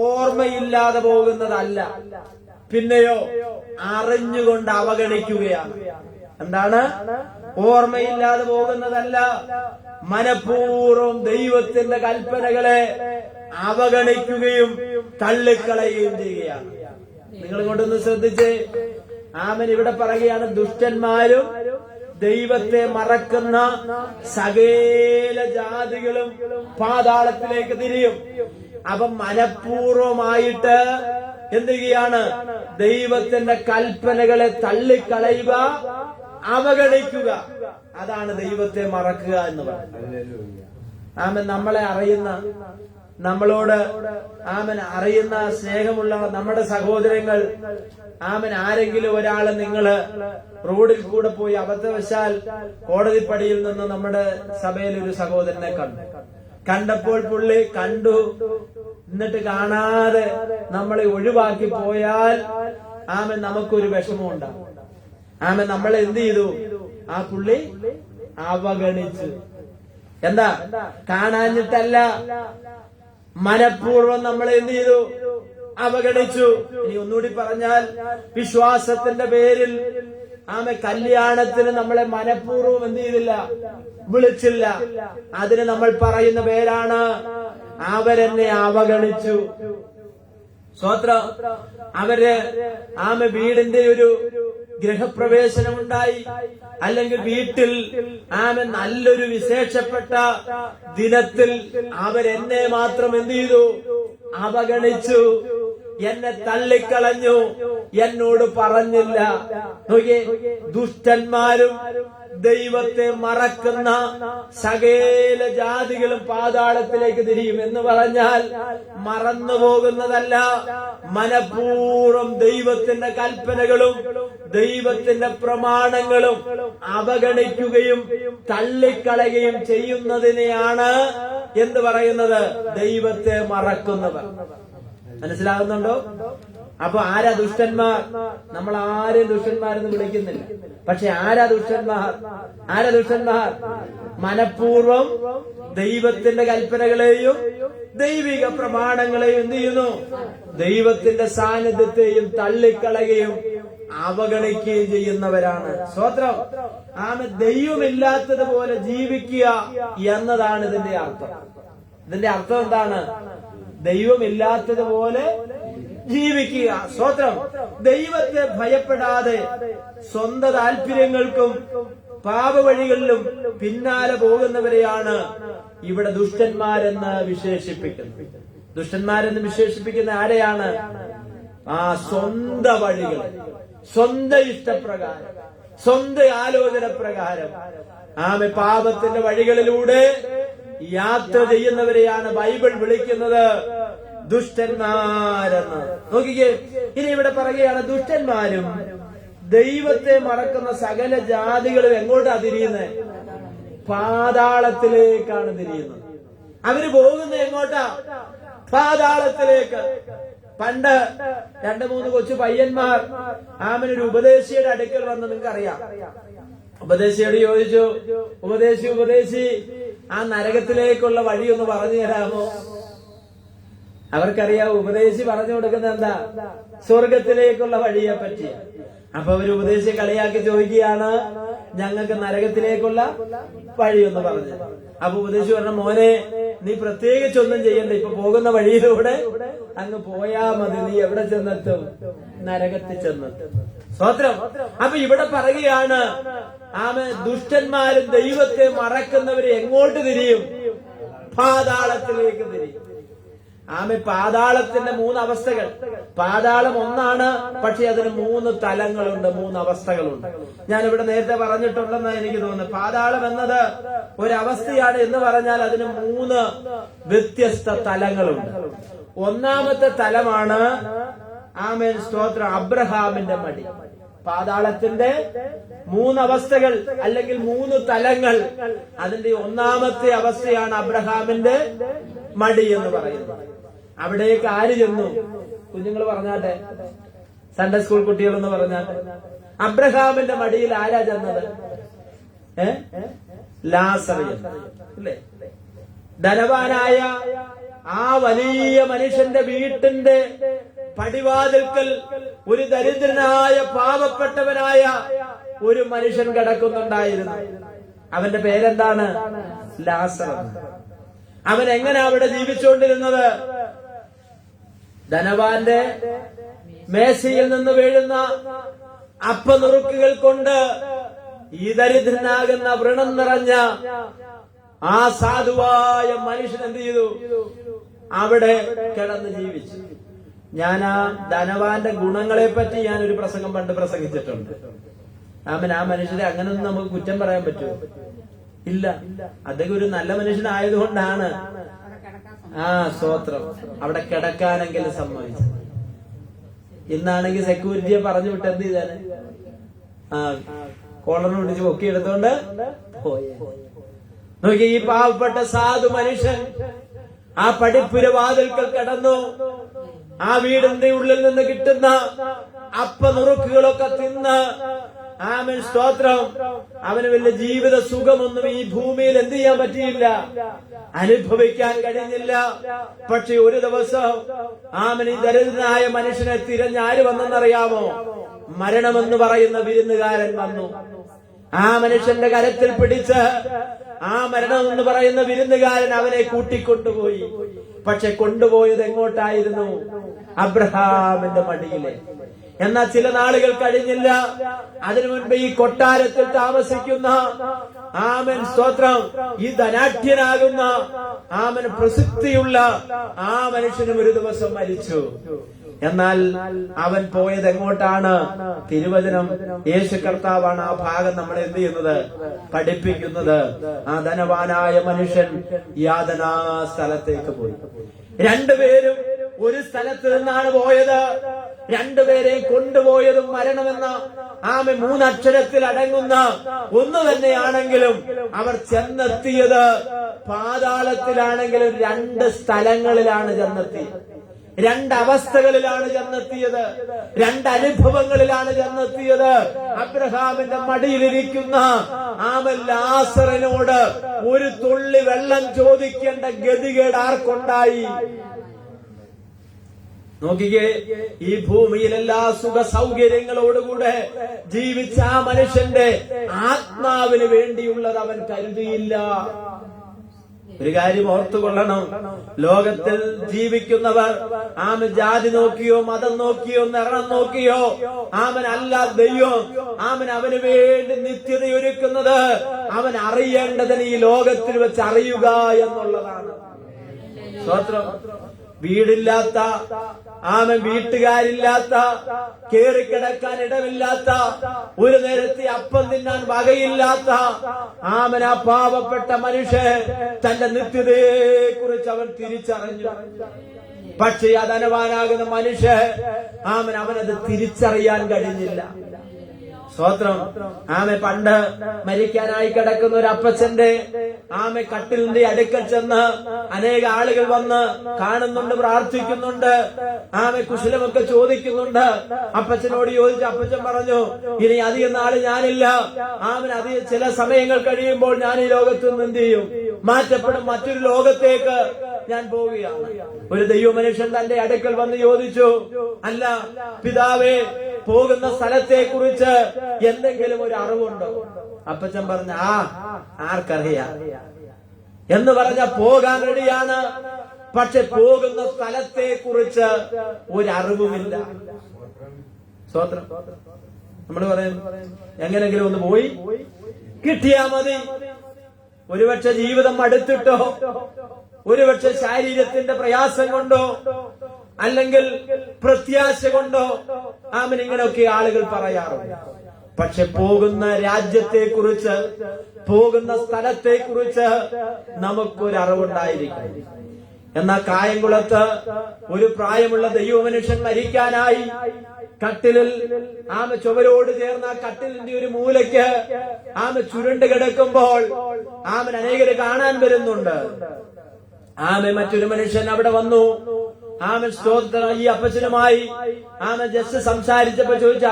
ഓർമ്മയില്ലാതെ പോകുന്നതല്ല, പിന്നെയോ അറിഞ്ഞുകൊണ്ട് അവഗണിക്കുകയാണ്. എന്താണ്? ഓർമ്മയില്ലാതെ പോകുന്നതല്ല, മനഃപൂർവ്വം ദൈവത്തിന്റെ കൽപ്പനകളെ അവഗണിക്കുകയും തള്ളിക്കളയുകയും ചെയ്യുകയാണ്. നിങ്ങൾ ഇങ്ങോട്ടൊന്ന് ശ്രദ്ധിച്ചേ. ആമൻ ഇവിടെ പറയുകയാണ്, ദുഷ്ടന്മാരും ദൈവത്തെ മറക്കുന്ന സകല ജാതികളും പാതാളത്തിലേക്ക് തിരിയും. അപ്പം മനഃപൂർവമായിട്ട് എന്ത് ചെയ്യാണ്? ദൈവത്തിന്റെ കൽപ്പനകളെ തള്ളിക്കളയുക, അവഗണിക്കുക. അതാണ് ദൈവത്തെ മറക്കുക എന്ന് പറയുന്നത്. ആമൻ നമ്മളെ അറിയുന്ന, നമ്മളോട് ആമൻ അറിയുന്ന സ്നേഹമുള്ള നമ്മുടെ സഹോദരങ്ങൾ, ആമൻ ആരെങ്കിലും ഒരാള് നിങ്ങള് റോഡിൽ കൂടെ പോയി അബദ്ധവശാൽ കോടതിപ്പടിയിൽ നിന്ന് നമ്മുടെ സഭയിൽ ഒരു സഹോദരനെ കണ്ടപ്പോൾ പുള്ളി കണ്ടു, എന്നിട്ട് കാണാതെ നമ്മളെ ഒഴിവാക്കി പോയാൽ ആമൻ നമുക്കൊരു വിഷമമുണ്ടാകും. ആമൻ നമ്മളെ എന്ത് ചെയ്തു? ആ പുള്ളി അവഗണിച്ചു. എന്താ? കാണാഞ്ഞിട്ടല്ല, മനഃപൂർവ്വം നമ്മളെ എന്ത് ചെയ്തു? അവഗണിച്ചു. ഇനി ഒന്നുകൂടി പറഞ്ഞാൽ, വിശ്വാസത്തിന്റെ പേരിൽ കല്യാണത്തിന് നമ്മളെ മനഃപൂർവ്വം എന്ത് ചെയ്തില്ല? വിളിച്ചില്ല. അതിന് നമ്മൾ പറയുന്ന പേരാണ് അവരെന്നെ അവഗണിച്ചു. സ്വത്രം. അവര് വീടിന്റെ ഒരു ഗൃഹപ്രവേശനമുണ്ടായി, അല്ലെങ്കിൽ വീട്ടിൽ നല്ലൊരു വിശേഷപ്പെട്ട ദിനത്തിൽ അവരെന്നെ മാത്രം എന്ത് ചെയ്തു? അവഗണിച്ചു, എന്നെ തള്ളിക്കളഞ്ഞു, എന്നോട് പറഞ്ഞില്ല. നോക്കിയേ, ദുഷ്ടന്മാരും ദൈവത്തെ മറക്കുന്ന സകല ജാതികളും പാതാളത്തിലേക്ക് തിരിയും എന്ന് പറഞ്ഞാൽ മറന്നു പോകുന്നതല്ല, മനഃപൂർവ്വം ദൈവത്തിന്റെ കൽപ്പനകളും ദൈവത്തിന്റെ പ്രമാണങ്ങളും അവഗണിക്കുകയും തള്ളിക്കളയുകയും ചെയ്യുന്നതിനെയാണ് എന്ത് പറയുന്നത്? ദൈവത്തെ മറക്കുന്നവർ. മനസ്സിലാകുന്നുണ്ടോ? അപ്പൊ ആരാ ദുഷ്ടന്മാർ? നമ്മൾ ആരെയും ദുഷ്ടന്മാരെന്ന് വിളിക്കുന്നില്ല. പക്ഷെ ആരാ ദുഷ്ടന്മാർ? ആരാ ദുഷ്ടന്മാർ? മനഃപൂർവ്വം ദൈവത്തിന്റെ കൽപ്പനകളെയും ദൈവിക പ്രമാണങ്ങളെയും എന്ത് ചെയ്യുന്നു? ദൈവത്തിന്റെ സാന്നിധ്യത്തെയും തള്ളിക്കളയുകയും അവഗണിക്കുകയും ചെയ്യുന്നവരാണ്. സ്തോത്രം. ആമേ. ദൈവമില്ലാത്തതുപോലെ ജീവിക്കുക എന്നതാണ് ഇതിന്റെ അർത്ഥം. ഇതിന്റെ അർത്ഥം എന്താണ്? ദൈവമില്ലാത്തതുപോലെ ജീവിക്കുക. സ്തോത്രം. ദൈവത്തെ ഭയപ്പെടാതെ സ്വന്തം താല്പര്യങ്ങൾക്കും പാപവഴികളിലും പിന്നാലെ പോകുന്നവരെയാണ് ഇവിടെ ദുഷ്ടന്മാരെന്ന് വിശേഷിപ്പിക്കുന്നത്. ദുഷ്ടന്മാരെന്ന് വിശേഷിപ്പിക്കുന്ന ആരെയാണ്? ആ സ്വന്തം വഴികൾ, സ്വന്തം ഇഷ്ടപ്രകാരം, സ്വന്തം ആലോചന പ്രകാരം ആമെ പാപത്തിന്റെ വഴികളിലൂടെ യാത്ര ചെയ്യുന്നവരെയാണ് ബൈബിൾ വിളിക്കുന്നത് ദുഷ്ടന്മാരെന്ന്. നോക്കിക്കേ, ഇനി ഇവിടെ പറയുകയാണ് ദുഷ്ടന്മാരും ദൈവത്തെ മറക്കുന്ന സകല ജാതികളും എങ്ങോട്ടാ തിരിയുന്നത്? പാതാളത്തിലേക്കാണ് തിരിയുന്നത്. അവര് പോകുന്നത് എങ്ങോട്ടാ? പാതാളത്തിലേക്ക്. പണ്ട് 2-3 കൊച്ചു പയ്യന്മാർ ആമനൊരു ഉപദേശിയുടെ അടുക്കൽ വന്ന് നിങ്ങൾക്കറിയാം. ഉപദേശിയോട് ചോദിച്ചു, ഉപദേശി ആ നരകത്തിലേക്കുള്ള വഴിയൊന്ന് പറഞ്ഞു തരാമോ? അവർക്കറിയാം ഉപദേശി പറഞ്ഞു കൊടുക്കുന്നത് എന്താ? സ്വർഗത്തിലേക്കുള്ള വഴിയെ പറ്റി. അപ്പൊ അവര് ഉപദേശിയെ കളിയാക്കി ചോദിക്കുകയാണ്, ഞങ്ങൾക്ക് നരകത്തിലേക്കുള്ള വഴിയൊന്ന് പറഞ്ഞു. അപ്പൊ ഉപദേശി പറഞ്ഞ, മോനെ നീ പ്രത്യേകിച്ചൊന്നും ചെയ്യണ്ട, ഇപ്പൊ പോകുന്ന വഴിയിലൂടെ അങ്ങ് പോയാ മതി, നീ എവിടെ ചെന്നെത്തും? നരകത്തിൽ ചെന്നെത്തും. സ്തോത്രം. അപ്പൊ ഇവിടെ പറയുകയാണ് ആമേ ദുഷ്ടന്മാരും ദൈവത്തെ മറക്കുന്നവര് എങ്ങോട്ട് തിരിയും? പാതാളത്തിലേക്ക് തിരിയും. ആമേ പാതാളത്തിന്റെ 3 അവസ്ഥകൾ. പാതാളം ഒന്നാണ്, പക്ഷെ അതിന് 3 തലങ്ങളുണ്ട്, 3 അവസ്ഥകളുണ്ട്. ഞാനിവിടെ നേരത്തെ പറഞ്ഞിട്ടുണ്ടെന്ന് എനിക്ക് തോന്നുന്നു. പാതാളം എന്നത് ഒരവസ്ഥയാണ് എന്ന് പറഞ്ഞാൽ അതിന് 3 വ്യത്യസ്ത തലങ്ങളുണ്ട്. ഒന്നാമത്തെ തലമാണ് ആമേൻ സ്തോത്രം അബ്രഹാമിന്റെ മടി. പാതാളത്തിന്റെ 3 അവസ്ഥകൾ അല്ലെങ്കിൽ 3 തലങ്ങൾ. അതിന്റെ ഒന്നാമത്തെ അവസ്ഥയാണ് അബ്രഹാമിന്റെ മടി എന്ന് പറയുന്നത്. അവിടേക്ക് ആര് ചെന്നു? കുഞ്ഞുങ്ങൾ പറഞ്ഞാട്ടെ, സൺഡേ സ്കൂൾ കുട്ടികളെന്ന് പറഞ്ഞാട്ടെ. അബ്രഹാമിന്റെ മടിയിൽ ആരാ ചെന്നത്? ലാസർ അല്ലേ? ധനവാനായ ആ വലിയ മനുഷ്യന്റെ വീട്ടിന്റെ പടിവാതിൽക്കൽ ഒരു ദരിദ്രനായ പാവപ്പെട്ടവനായ ഒരു മനുഷ്യൻ കിടക്കുന്നുണ്ടായിരുന്നു. അവന്റെ പേരെന്താണ്? ലാസർ. അവൻ എങ്ങനെ അവിടെ ജീവിച്ചുകൊണ്ടിരുന്നത്? ധനവാന്റെ മേശയിൽ നിന്ന് വീഴുന്ന അപ്പനുറുക്കുകൾ കൊണ്ട് ഈ ദരിദ്രനാകുന്ന വ്രണം നിറഞ്ഞ ആ സാധുവായ മനുഷ്യൻ എന്ത് ചെയ്തു? അവിടെ കിടന്ന് ജീവിച്ചു. ഞാൻ ആ ധനവാന്റെ ഗുണങ്ങളെ പറ്റി ഞാനൊരു പ്രസംഗം പണ്ട് പ്രസംഗിച്ചിട്ടുണ്ട്. ആ മനുഷ്യരെ അങ്ങനൊന്നും നമുക്ക് കുറ്റം പറയാൻ പറ്റുമോ? ഇല്ല. അദ്ദേഹം ഒരു നല്ല മനുഷ്യനായതുകൊണ്ടാണ് സ്തോത്രം അവിടെ കിടക്കാനെങ്കിലും സമ്മതിച്ചു. ഇന്നാണെങ്കിൽ സെക്യൂരിറ്റിയെ പറഞ്ഞു വിട്ട് എന്ത് ചെയ്താന്? കോളറിന് പിടിച്ച് പൊക്കി എടുത്തോണ്ട് പോയേ. നോക്കി, ഈ പാവപ്പെട്ട സാധു മനുഷ്യൻ ആ പടിപ്പുര വാതിൽക്കൽ കിടന്നു. ആ വീടിന്റെ ഉള്ളിൽ നിന്ന് കിട്ടുന്ന അപ്പനുറുക്കുകളൊക്കെ തിന്ന് ആമേൻ സ്തോത്രം അവന് വലിയ ജീവിത സുഖമൊന്നും ഈ ഭൂമിയിൽ എന്ത് ചെയ്യാൻ പറ്റിയില്ല, അനുഭവിക്കാൻ കഴിഞ്ഞില്ല. പക്ഷെ ഒരു ദിവസം ആമൻ ഈ ദരിദ്രനായ മനുഷ്യനെ തിരഞ്ഞാര് വന്നെന്നറിയാമോ? മരണമെന്ന് പറയുന്ന വിരുന്നുകാരൻ വന്നു. ആ മനുഷ്യന്റെ കരത്തിൽ പിടിച്ച് ആ മരണം എന്ന് പറയുന്ന വിരുന്നുകാരൻ അവനെ കൂട്ടിക്കൊണ്ടുപോയി. പക്ഷെ കൊണ്ടുപോയത് എങ്ങോട്ടായിരുന്നു? അബ്രഹാമിന്റെ മടിയിലെ. എന്നാൽ ചില നാളുകൾ കഴിഞ്ഞില്ല. അതിനു മുൻപ് ഈ കൊട്ടാരത്തിൽ താമസിക്കുന്ന ആമൻ സ്തോത്രം ഈ ധനാഢ്യനാകുന്ന ആമൻ പ്രസിദ്ധിയുള്ള ആ മനുഷ്യനും ഒരു ദിവസം മരിച്ചു. എന്നാൽ അവൻ പോയത് എങ്ങോട്ടാണ്? തിരുവചനം യേശു കർത്താവാണ് ആ ഭാഗം നമ്മളെ എന്ത് ചെയ്യുന്നത്? പഠിപ്പിക്കുന്നത്. ആ ധനവാനായ മനുഷ്യൻ യാതനാ സ്ഥലത്തേക്ക് പോയി. രണ്ടുപേരും ഒരു സ്ഥലത്ത് നിന്നാണ് പോയത്. രണ്ടുപേരെയും കൊണ്ടുപോയതും മരണമെന്ന ആമെ 3 അക്ഷരത്തിൽ അടങ്ങുന്ന ഒന്ന് തന്നെയാണെങ്കിലും അവർ ചെന്നെത്തിയത് പാതാളത്തിലാണെങ്കിലും 2 സ്ഥലങ്ങളിലാണ് ചെന്നെത്തിയത്. 2 അവസ്ഥകളിലാണ് ചെന്നെത്തിയത്. 2 അനുഭവങ്ങളിലാണ് ചെന്നെത്തിയത്. അബ്രഹാമിന്റെ മടിയിലിരിക്കുന്ന ആമൻ ലാസറിനോട് ഒരു തുള്ളി വെള്ളം ചോദിക്കേണ്ട ഗതികേട് ആർക്കുണ്ടായി? നോക്കിക്കേ, ഈ ഭൂമിയിൽ എല്ലാ സുഖ സൗകര്യങ്ങളോടുകൂടെ ജീവിച്ച ആ മനുഷ്യന്റെ ആത്മാവിന് വേണ്ടിയുള്ളത് അവൻ കരുതിയില്ല. ഒരു കാര്യം ഓർത്തുകൊള്ളണം, ലോകത്തിൽ ജീവിക്കുന്നവർ ജാതി നോക്കിയോ മതം നോക്കിയോ നിറം നോക്കിയോ അല്ല ദൈവം അവന് വേണ്ടി നിത്യതയൊരുക്കുന്നത് അവൻ അറിയേണ്ടതിന് ഈ ലോകത്തിൽ വെച്ച് അറിയുക എന്നുള്ളതാണ്. സ്തോത്രം. വീടില്ലാത്ത വീട്ടുകാരില്ലാത്ത കേറിക്കിടക്കാൻ ഇടമില്ലാത്ത ഒരു നേരത്തെ അപ്പം തിന്നാൻ വകയില്ലാത്ത ആ പാവപ്പെട്ട മനുഷ്യൻ തന്റെ നിത്യതയെ കുറിച്ച് അവൻ തിരിച്ചറിഞ്ഞു. പക്ഷേ ആ ധനവാനാകുന്ന മനുഷ്യൻ അവനത് തിരിച്ചറിയാൻ കഴിഞ്ഞില്ല. സ്തോത്രം. പണ്ട് മരിക്കാനായി കിടക്കുന്ന ഒരു അപ്പച്ചന്റെ കട്ടിലിന്റെ അടുക്കൽ ചെന്ന് അനേക ആളുകൾ വന്ന് കാണുന്നുണ്ട്, പ്രാർത്ഥിക്കുന്നുണ്ട്, കുശലമൊക്കെ ചോദിക്കുന്നുണ്ട്. അപ്പച്ചനോട് ചോദിച്ചു. അപ്പച്ചൻ പറഞ്ഞു, ഇനി അധികം നാള് ഞാനില്ല. അധികം ചില സമയങ്ങൾ കഴിയുമ്പോൾ ഞാൻ ഈ ലോകത്ത് നിന്ന് എന്ത് ചെയ്യും? മാറ്റപ്പെടും, മറ്റൊരു ലോകത്തേക്ക് ഞാൻ പോവുകയാണ്. ഒരു ദൈവ മനുഷ്യൻ തന്റെ അടുക്കൽ വന്ന് ചോദിച്ചു, അല്ല പിതാവേ, പോകുന്ന സ്ഥലത്തെ കുറിച്ച് എന്തെങ്കിലും ഒരു അറിവുണ്ടോ? അപ്പച്ചൻ പറഞ്ഞ ആർക്കറിയാം എന്ന് പറഞ്ഞ പോകാൻ റെഡിയാണ്, പക്ഷെ പോകുന്ന സ്ഥലത്തെ കുറിച്ച് ഒരു അറിവുമില്ല. സ്വത്രം. നമ്മൾ പറയും എങ്ങനെങ്കിലും ഒന്ന് പോയി കിട്ടിയാ മതി. ഒരുപക്ഷെ ജീവിതം അടുത്തിട്ടോ, ഒരുപക്ഷെ ശാരീരത്തിന്റെ പ്രയാസം കൊണ്ടോ, അല്ലെങ്കിൽ പ്രത്യാശ കൊണ്ടോ ഇങ്ങനെയൊക്കെ ആളുകൾ പറയാറുണ്ട്. പക്ഷെ പോകുന്ന രാജ്യത്തെ കുറിച്ച്, പോകുന്ന സ്ഥലത്തെ കുറിച്ച് നമുക്കൊരു അറിവുണ്ടായിരിക്കും. എന്നാൽ കായംകുളത്ത് ഒരു പ്രായമുള്ള ദൈവമനുഷ്യൻ മരിക്കാനായി കട്ടിലിൽ ചുവരോട് ചേർന്ന കട്ടിലിന്റെ ഒരു മൂലയ്ക്ക് ചുരുണ്ട് കിടക്കുമ്പോൾ അനേകര് കാണാൻ വരുന്നുണ്ട്. മറ്റൊരു മനുഷ്യൻ അവിടെ വന്നു. സ്തോത്രം. ഈ അപ്പച്ചനുമായി ജസ്റ്റ് സംസാരിച്ചപ്പോ ചോദിച്ചു,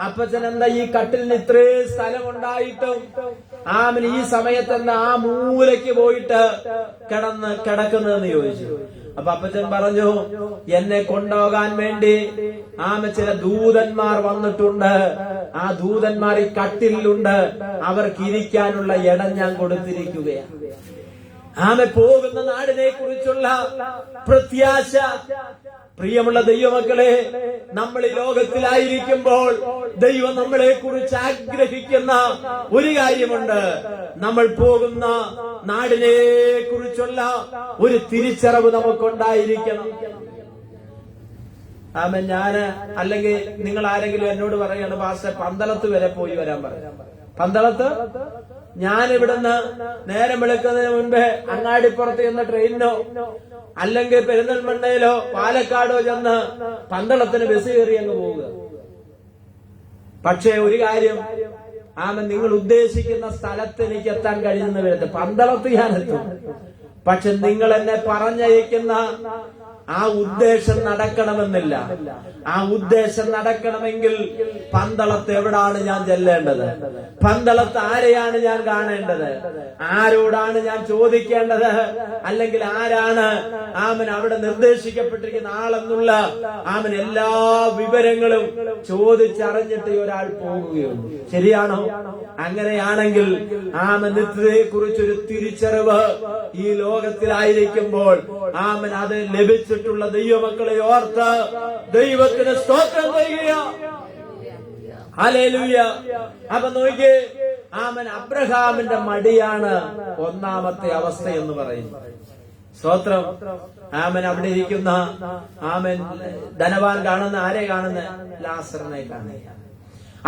അപ്പച്ചൻ എന്താ ഈ കട്ടിലിന് ഇത്രയും സ്ഥലം ഉണ്ടായിട്ടും ഈ സമയത്ത് എന്താ ആ മൂലയ്ക്ക് പോയിട്ട് കിടക്കുന്നതെന്ന് ചോദിച്ചു. അപ്പൊ അപ്പച്ചൻ പറഞ്ഞു, എന്നെ കൊണ്ടുപോകാൻ വേണ്ടി ചില ദൂതന്മാർ വന്നിട്ടുണ്ട്. ആ ദൂതന്മാർ ഈ കട്ടിലുണ്ട്, അവർക്ക് ഇരിക്കാനുള്ള ഇടം ഞാൻ കൊടുത്തിരിക്കുകയാണ്. പോകുന്ന നാടിനെ കുറിച്ചുള്ള പ്രത്യാശ. പ്രിയമുള്ള ദൈവമക്കളെ, നമ്മൾ ഈ ലോകത്തിലായിരിക്കുമ്പോൾ ദൈവം നമ്മളെ കുറിച്ച് ആഗ്രഹിക്കുന്ന ഒരു കാര്യമുണ്ട്. നമ്മൾ പോകുന്ന നാടിനെ കുറിച്ചുള്ള ഒരു തിരിച്ചറിവ് നമുക്കുണ്ടായിരിക്കണം. ഞാന് അല്ലെങ്കിൽ നിങ്ങൾ ആരെങ്കിലും എന്നോട് പറയാണ്, പാസ്റ്റർ പന്തളത്ത് വരെ പോയി വരാൻ പറയാം. പന്തളത്ത് ഞാൻ ഇവിടുന്ന് നേരം വെളുക്കുന്നതിന് മുൻപ് അങ്ങാടിപ്പുറത്ത് ചെന്ന ട്രെയിനിനോ അല്ലെങ്കിൽ പെരിന്തൽമണ്ണയിലോ പാലക്കാടോ ചെന്ന് പന്തളത്തിന് ബസ് കയറി അങ്ങ് പോവുക. പക്ഷേ ഒരു കാര്യം, നിങ്ങൾ ഉദ്ദേശിക്കുന്ന സ്ഥലത്ത് എനിക്ക് എത്താൻ കഴിയുന്ന വരത്ത് പന്തളത്ത് ഞാൻ എത്തും. പക്ഷെ നിങ്ങൾ എന്നെ പറഞ്ഞയക്കുന്ന ആ ഉദ്ദേശം നടക്കണമെന്നില്ല. ആ ഉദ്ദേശം നടക്കണമെങ്കിൽ പന്തളത്ത് എവിടാണ് ഞാൻ ചെല്ലേണ്ടത്? പന്തളത്ത് ആരെയാണ് ഞാൻ കാണേണ്ടത്? ആരോടാണ് ഞാൻ ചോദിക്കേണ്ടത്? അല്ലെങ്കിൽ ആരാണ് അവിടെ നിർദ്ദേശിക്കപ്പെട്ടിരിക്കുന്ന ആളെന്നുള്ള എല്ലാ വിവരങ്ങളും ചോദിച്ചറിഞ്ഞിട്ട് ഒരാൾ പോകുകയുള്ളൂ. ശരിയാണോ? അങ്ങനെയാണെങ്കിൽ നിത്യതയെ കുറിച്ചൊരു തിരിച്ചറിവ് ഈ ലോകത്തിലായിരിക്കുമ്പോൾ അത് ലഭിച്ചിട്ടുള്ള ദൈവമക്കളെ ഓർത്ത് ദൈവത്തിന് സ്തോത്രം ചെയ്യുക. ഹല്ലേലൂയ. അപ്പൊ നോക്കിയേ, അബ്രഹാമിന്റെ മടിയാണ് ഒന്നാമത്തെ അവസ്ഥ എന്ന് പറയുന്നത്. സ്തോത്രം. അവിടെ ഇരിക്കുന്ന ധനവാൻ കാണുന്ന ആരെ കാണുന്ന? ലാസറിനെ കാണുക.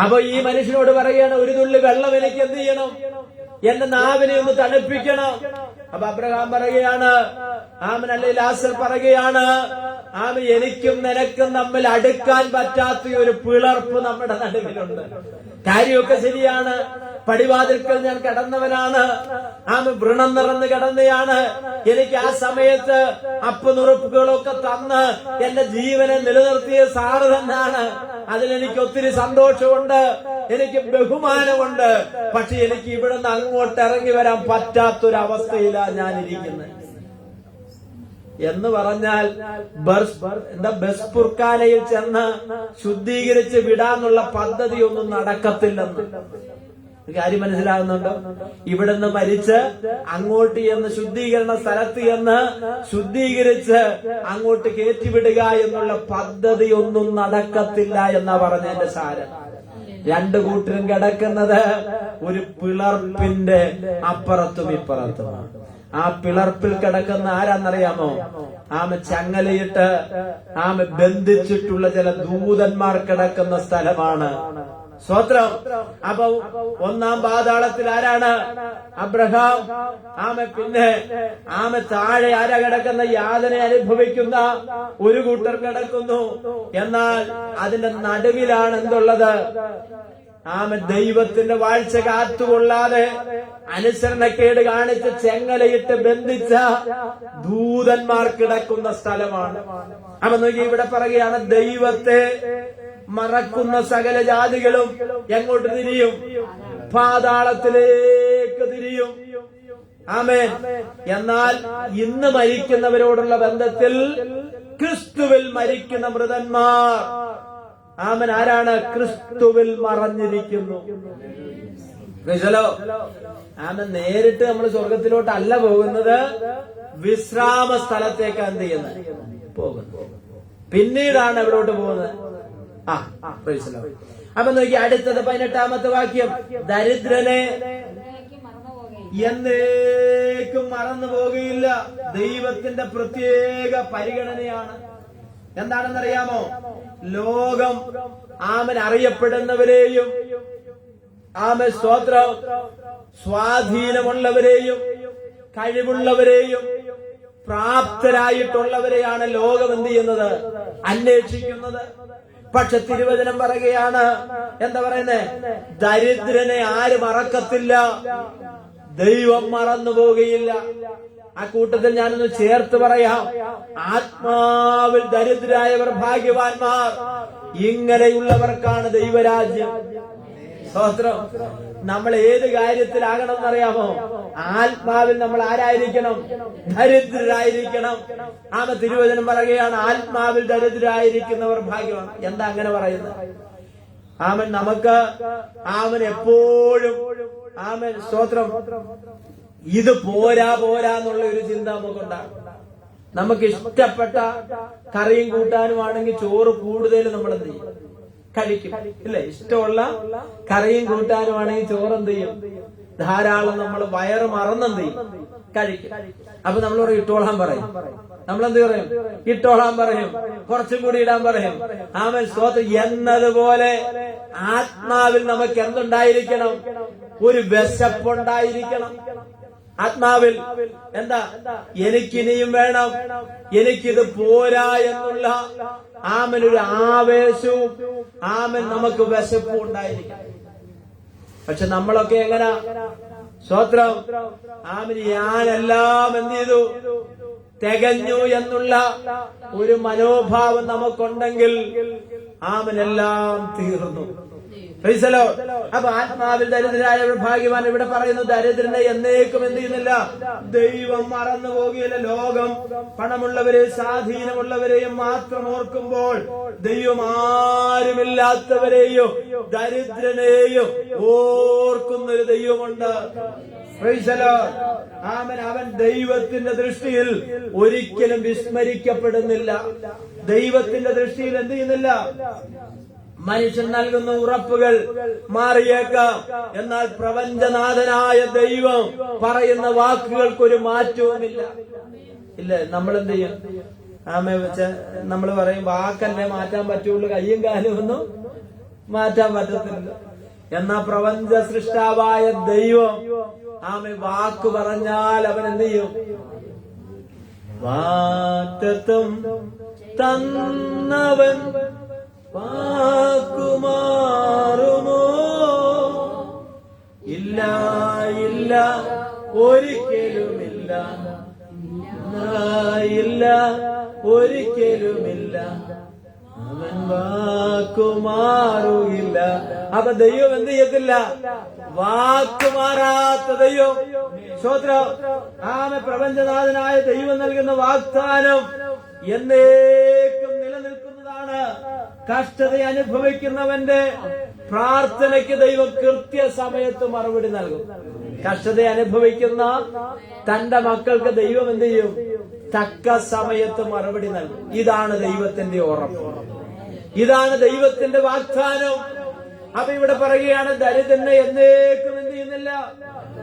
അപ്പൊ ഈ മനുഷ്യനോട് പറയാണ്, ഒരു തുള്ളി വെള്ളം എനിക്ക് എന്ത് ചെയ്യണം? എന്റെ നാവിനെ ഒന്ന് തണുപ്പിക്കണം. അപ്പൊ അബ്രഹാം പറയുകയാണ്, അല്ലെ ലാസർ പറയുകയാണ്, എനിക്കും നിനക്കും തമ്മിൽ അടുക്കാൻ പറ്റാത്ത ഒരു പിളർപ്പ് നമ്മുടെ നടുവിലുണ്ട്. കാര്യമൊക്കെ ശരിയാണ്. പടിവാതിൽക്കൽ ഞാൻ കിടന്നവനാണ്. വ്രണം നിറന്ന് കിടന്നയാണ്. എനിക്ക് ആ സമയത്ത് അപ്പനുറുപ്പുകളൊക്കെ തന്ന് എന്റെ ജീവനെ നിലനിർത്തിയ സാറ് തന്നെയാണ്. അതിലെനിക്ക് ഒത്തിരി സന്തോഷമുണ്ട്, എനിക്ക് ബഹുമാനമുണ്ട്. പക്ഷെ എനിക്ക് ഇവിടുന്ന് അങ്ങോട്ട് ഇറങ്ങി വരാൻ പറ്റാത്തൊരവസ്ഥയിലാണ് ഞാൻ ഇരിക്കുന്നത്. എന്ന് പറഞ്ഞാൽ ബസ്പുർഖാനയിൽ ചെന്ന് ശുദ്ധീകരിച്ച് വിടാനുള്ള പദ്ധതി ഒന്നും നടക്കത്തില്ലെന്ന് കാര്യം മനസ്സിലാകുന്നുണ്ടോ? ഇവിടുന്ന് മരിച്ച് അങ്ങോട്ട് എന്ന് ശുദ്ധീകരണ സ്ഥലത്ത് എന്ന് ശുദ്ധീകരിച്ച് അങ്ങോട്ട് കയറ്റിവിടുക എന്നുള്ള പദ്ധതി ഒന്നും നടക്കത്തില്ല എന്നാ പറഞ്ഞതിന്റെ സാരം. രണ്ടു കൂട്ടരും കിടക്കുന്നത് ഒരു പിളർപ്പിന്റെ അപ്പുറത്തും ഇപ്പുറത്തുമാണ്. ആ പിളർപ്പിൽ കിടക്കുന്ന ആരാന്നറിയാമോ? ചങ്ങലയിട്ട് ബന്ധിച്ചിട്ടുള്ള ചില ദൂതന്മാർ കിടക്കുന്ന സ്ഥലമാണ്. സ്തോത്രം. അപ്പൊ ഒന്നാം പാതാളത്തിൽ ആരാണ്? അബ്രഹാം. പിന്നെ താഴെ ആരാ കിടക്കുന്ന? യാതന അനുഭവിക്കുന്ന ഒരു കൂട്ടർ കിടക്കുന്നു. എന്നാൽ അതിന്റെ നടുവിലാണ് എന്തുള്ളത്? ദൈവത്തിന്റെ വാഴ്ച കാത്തുകൊള്ളാതെ അനുസരണക്കേട് കാണിച്ച് ചെങ്ങലയിട്ട് ബന്ധിച്ച ദൂതന്മാർ കിടക്കുന്ന സ്ഥലമാണ്. അപ്പൊ നോക്കി ഇവിടെ പറയുകയാണ്, ദൈവത്തെ മറക്കുന്ന സകല ജാതികളും എങ്ങോട്ട് തിരിയും? പാതാളത്തിലേക്ക് തിരിയും. ആമേൻ. എന്നാൽ ഇന്ന് മരിക്കുന്നവരോടുള്ള ബന്ധത്തിൽ ക്രിസ്തുവിൽ മരിക്കുന്ന മൃതന്മാർ ആരാണ്? ക്രിസ്തുവിൽ മറഞ്ഞിരിക്കുന്നു. നേരിട്ട് നമ്മൾ സ്വർഗത്തിലോട്ടല്ല പോകുന്നത്, വിശ്രാമ സ്ഥലത്തേക്ക് എന്ത് ചെയ്യുന്നത്? പോകുന്നത്. പിന്നീടാണ് എവിടോട്ട് പോകുന്നത്? അപ്പൊ നോക്കി അടുത്തത് 18ാമത്തെ വാക്യം. ദരിദ്രനെ എന്നേക്കും മറന്നു പോകുകയില്ല. ദൈവത്തിന്റെ പ്രത്യേക പരിഗണനയാണ്. എന്താണെന്നറിയാമോ? ലോകം അറിയപ്പെടുന്നവരെയും സ്തോത്രം സ്വാധീനമുള്ളവരെയും കഴിവുള്ളവരെയും പ്രാപ്തരായിട്ടുള്ളവരെയാണ് ലോകം എന്ത് ചെയ്യുന്നത്? അന്വേഷിക്കുന്നത്. പക്ഷെ തിരുവചനം പറയുകയാണ്, എന്താ പറയുന്നേ? ദരിദ്രനെ ആര് മറക്കത്തില്ല, ദൈവം മറന്നു പോകുകയില്ല. ആ കൂട്ടത്തിൽ ഞാനൊന്ന് ചേർത്ത് പറയാം, ആത്മാവിൽ ദരിദ്രരായവർ ഭാഗ്യവാന്മാർ. ഇങ്ങനെയുള്ളവർക്കാണ് ദൈവരാജ്യം. സ്തോത്രം. നമ്മൾ ഏത് കാര്യത്തിലാകണം എന്നറിയാമോ? ആത്മാവിൽ നമ്മൾ ആരായിരിക്കണം? ദരിദ്രരായിരിക്കണം. തിരുവചനം പറയുകയാണ്, ആത്മാവിൽ ദരിദ്രരായിരിക്കുന്നവർ ഭാഗ്യവാൻ. എന്താ അങ്ങനെ പറയുന്നത്? നമുക്ക് എപ്പോഴും സ്തോത്രം ഇത് പോരാ എന്നുള്ള ഒരു ചിന്ത നമുക്കുണ്ടാകും. നമുക്ക് ഇഷ്ടപ്പെട്ട കറിയും കൂട്ടാനുമാണെങ്കിൽ ചോറ് കൂടുതൽ നമ്മൾ എന്ത് ചെയ്യും? കഴിക്കും, ഇല്ലേ? ഇഷ്ടമുള്ള കറിയും കൂട്ടാനുമാണെങ്കിൽ ചോറ് എന്ത് ചെയ്യും? ധാരാളം നമ്മൾ വയറ് മറന്നെന്ത് ചെയ്യും? കഴിക്കും. അപ്പൊ നമ്മൾ പറയും ഇട്ടോളാൻ പറയും. നമ്മളെന്ത് പറയും? ഇട്ടോളാൻ പറയും, കുറച്ചും കൂടി ഇടാൻ പറയും. സ്തോത്രം. എന്നതുപോലെ ആത്മാവിൽ നമുക്ക് എന്തുണ്ടായിരിക്കണം? ഒരു വിശപ്പുണ്ടായിരിക്കണം. ആത്മാവിൽ എന്താ? എനിക്കിനിയും വേണം, എനിക്കിത് പോരാ എന്നുള്ള ഒരു ആവേശവും നമുക്ക് വിശപ്പും ഉണ്ടായിരിക്കണം. പക്ഷെ നമ്മളൊക്കെ എങ്ങനെ? സ്തോത്രം. ഞാനെല്ലാം എന്ത് ചെയ്തു? തികഞ്ഞു എന്നുള്ള ഒരു മനോഭാവം നമുക്കുണ്ടെങ്കിൽ എല്ലാം തീർന്നു. അപ്പൊ ആത്മാവിൽ ദരിദ്രരായ ഭാഗ്യവാൻ. ഇവിടെ പറയുന്നു, ദരിദ്രനെ എന്നേക്കും എന്ത് ചെയ്യുന്നില്ല? ദൈവം മറന്നു പോകുകയില്ല. ലോകം പണമുള്ളവരെയും സ്വാധീനമുള്ളവരെയും മാത്രം ഓർക്കുമ്പോൾ ദൈവം ആരുമില്ലാത്തവരെയും ദരിദ്രനെയും ഓർക്കുന്നൊരു ദൈവമുണ്ട്. അവൻ ദൈവത്തിന്റെ ദൃഷ്ടിയിൽ ഒരിക്കലും വിസ്മരിക്കപ്പെടുന്നില്ല. ദൈവത്തിന്റെ ദൃഷ്ടിയിൽ എന്ത് ചെയ്യുന്നില്ല? മനുഷ്യൻ നൽകുന്ന ഉറപ്പുകൾ മാറിയേക്കാം, എന്നാൽ പ്രപഞ്ചനാഥനായ ദൈവം പറയുന്ന വാക്കുകൾക്കൊരു മാറ്റവുമില്ല. ഇല്ല, നമ്മളെന്ത് ചെയ്യും? നമ്മൾ പറയും വാക്കല്ലേ മാറ്റാൻ പറ്റുള്ളൂ, കയ്യും കാലും ഒന്നും മാറ്റാൻ പറ്റത്തില്ല. എന്നാ പ്രപഞ്ച സൃഷ്ടാവായ ദൈവം വാക്ക് പറഞ്ഞാൽ അവൻ എന്ത് ചെയ്യും? വാഗ്ദത്തം തന്നവൻ വാക്കുമാറുമോ? ഇല്ല, ഇല്ല, ഒരിക്കലുമില്ല. ഇല്ല, ഒരിക്കലുമില്ല. അവൻ വാക്കുമാറുകയില്ല. അപ്പൊ ദൈവം എന്ത് ചെയ്യത്തില്ല? വാക്കുമാറാത്ത ദൈവം. സ്തോത്രം. ആമേ. പ്രപഞ്ചനാഥനായ ദൈവം നൽകുന്ന വാഗ്ദാനം എന്നേക്കും നിലനിൽക്കുന്നതാണ്. കഷ്ടത അനുഭവിക്കുന്നവന്റെ പ്രാർത്ഥനയ്ക്ക് ദൈവം കൃത്യസമയത്ത് മറുപടി നൽകും. കഷ്ടത അനുഭവിക്കുന്ന തന്റെ മക്കൾക്ക് ദൈവം എന്ത് ചെയ്യും? തക്ക സമയത്ത് മറുപടി നൽകും. ഇതാണ് ദൈവത്തിന്റെ ഉറപ്പ്, ഇതാണ് ദൈവത്തിന്റെ വാഗ്ദാനം. അപ്പൊ ഇവിടെ പറയുകയാണ്, ദരിദ്രനെ എന്നേക്കും എന്ത് ചെയ്യുന്നില്ല,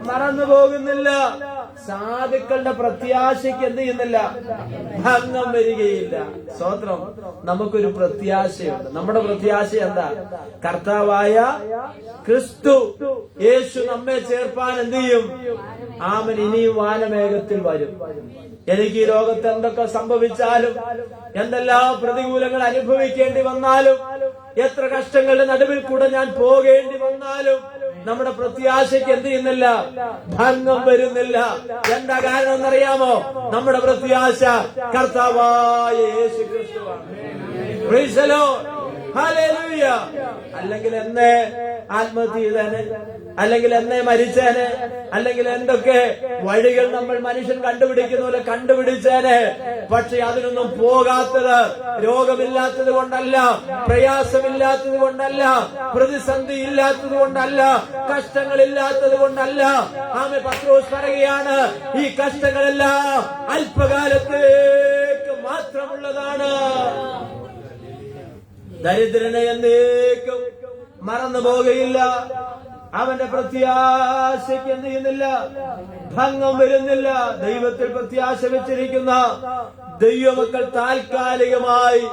മറന്നു പോകുന്നില്ല. സാധുക്കളുടെ പ്രത്യാശയ്ക്ക് എന്ത് ചെയ്യുന്നില്ല, ഭംഗം വരികയില്ല. സ്തോത്രം. നമുക്കൊരു പ്രത്യാശയുണ്ട്. നമ്മുടെ പ്രത്യാശ എന്താ? കർത്താവായ ക്രിസ്തു യേശു നമ്മെ ചേർപ്പാൻ എന്ത് ചെയ്യും? ആമൻ ഇനിയും വാനമേഘത്തിൽ വരും. എനിക്ക് ഈ ലോകത്ത് എന്തൊക്കെ സംഭവിച്ചാലും, എന്തെല്ലാം പ്രതികൂലങ്ങൾ അനുഭവിക്കേണ്ടി വന്നാലും, എത്ര കഷ്ടങ്ങളുടെ നടുവിൽ കൂടെ ഞാൻ പോകേണ്ടി വന്നാലും, നമ്മുടെ പ്രത്യാശയ്ക്ക് എന്ത് ചെയ്യുന്നില്ല, ഭംഗം വരുന്നില്ല. എന്താ കാരണം എന്നറിയാമോ? നമ്മുടെ പ്രത്യാശ കർത്താവായ യേശു ക്രിസ്തുവാണ്. Praise the Lord. ഹല്ലേലൂയ. അല്ലെങ്കിൽ എന്നെ ആത്മഹത്യ ചെയ്തേനെ, അല്ലെങ്കിൽ എന്നെ മരിച്ചേനെ, അല്ലെങ്കിൽ എന്തൊക്കെ വഴികൾ നമ്മൾ മനുഷ്യൻ കണ്ടുപിടിക്കുന്ന പോലെ കണ്ടുപിടിച്ചേനെ. പക്ഷെ അതിനൊന്നും പോകാത്തത് രോഗമില്ലാത്തത് കൊണ്ടല്ല, പ്രയാസമില്ലാത്തത് കൊണ്ടല്ല, പ്രതിസന്ധി ഇല്ലാത്തത് കൊണ്ടല്ല, കഷ്ടങ്ങളില്ലാത്തത് കൊണ്ടല്ല. ആമേ. പത്രോസ് പറയുകയാണ്, ഈ കഷ്ടങ്ങളെല്ലാം അല്പകാലത്തേക്ക് മാത്രമുള്ളതാണ്. ദരിദ്രനെ എന്നേക്കും മറന്നു പോകുകയില്ല. അവന്റെ പ്രത്യാശയ്ക്ക് എന്ത് ചെയ്യുന്നില്ല, ഭംഗം വരുന്നില്ല. ദൈവത്തിൽ പ്രത്യാശ വെച്ചിരിക്കുന്ന ദൈവമക്കൾ താൽക്കാലികമായി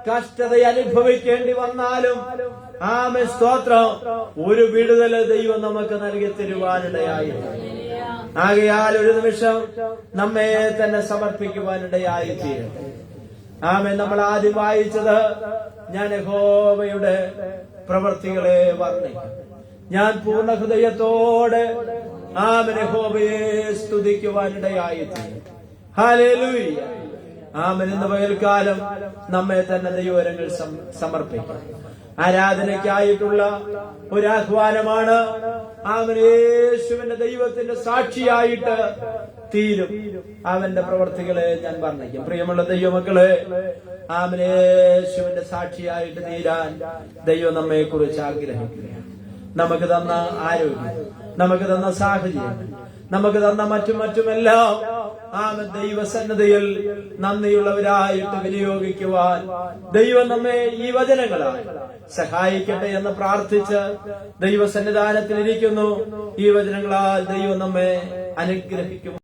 കഷ്ടത അനുഭവിക്കേണ്ടി വന്നാലും, ആമേ സ്തോത്രം, ഒരു വിടുതല് ദൈവം നമുക്ക് നൽകി തരുവാനിടയായി. ആകയാൽ ഒരു നിമിഷം നമ്മെ തന്നെ സമർപ്പിക്കുവാനിടയായി തീരും. ആമേ. നമ്മൾ ആദ്യം വായിച്ചത്, ഞാൻ യഹോവയുടെ പ്രവൃത്തികളെ വർണ്ണിക്കും, ഞാൻ പൂർണ്ണ ഹൃദയത്തോടെ ആമേൻ യഹോവയെ സ്തുതിക്കുവാനിടയായി തീരും. ഹല്ലേലൂയ. ആമേൻ. ഇന്ന് പകൽക്കാലം നമ്മെ തന്നെ ദൈവകരങ്ങൾ സമർപ്പിക്കാം. ആരാധനയ്ക്കായിട്ടുള്ള ഒരു ആഹ്വാനമാണ്. ആമേൻ. യേശുവിന്റെ ദൈവത്തിന്റെ സാക്ഷിയായിട്ട് തീരും. അവന്റെ പ്രവർത്തികളെ ഞാൻ വർണ്ണിക്കും. പ്രിയമുള്ള ദൈവമക്കളെ, ആമേൻ. യേശുവിന്റെ സാക്ഷിയായിട്ട് തീരാൻ ദൈവം നമ്മെ കുറിച്ച് ആഗ്രഹിക്കുകയാണ്. നമുക്ക് തന്ന ആരോഗ്യം, നമുക്ക് തന്ന സാഹചര്യം, നമുക്ക് തന്ന മറ്റുമെല്ലാം ആമേൻ ദൈവസന്നിധിയിൽ നന്ദിയുള്ളവരായിട്ട് വിനിയോഗിക്കുവാൻ ദൈവം നമ്മെ ഈ വചനങ്ങളാൽ സഹായിക്കട്ടെ എന്ന് പ്രാർത്ഥിച്ച് ദൈവസന്നിധാനത്തിലിരിക്കുന്നു. ഈ വചനങ്ങളാൽ ദൈവം നമ്മെ അനുഗ്രഹിക്കും.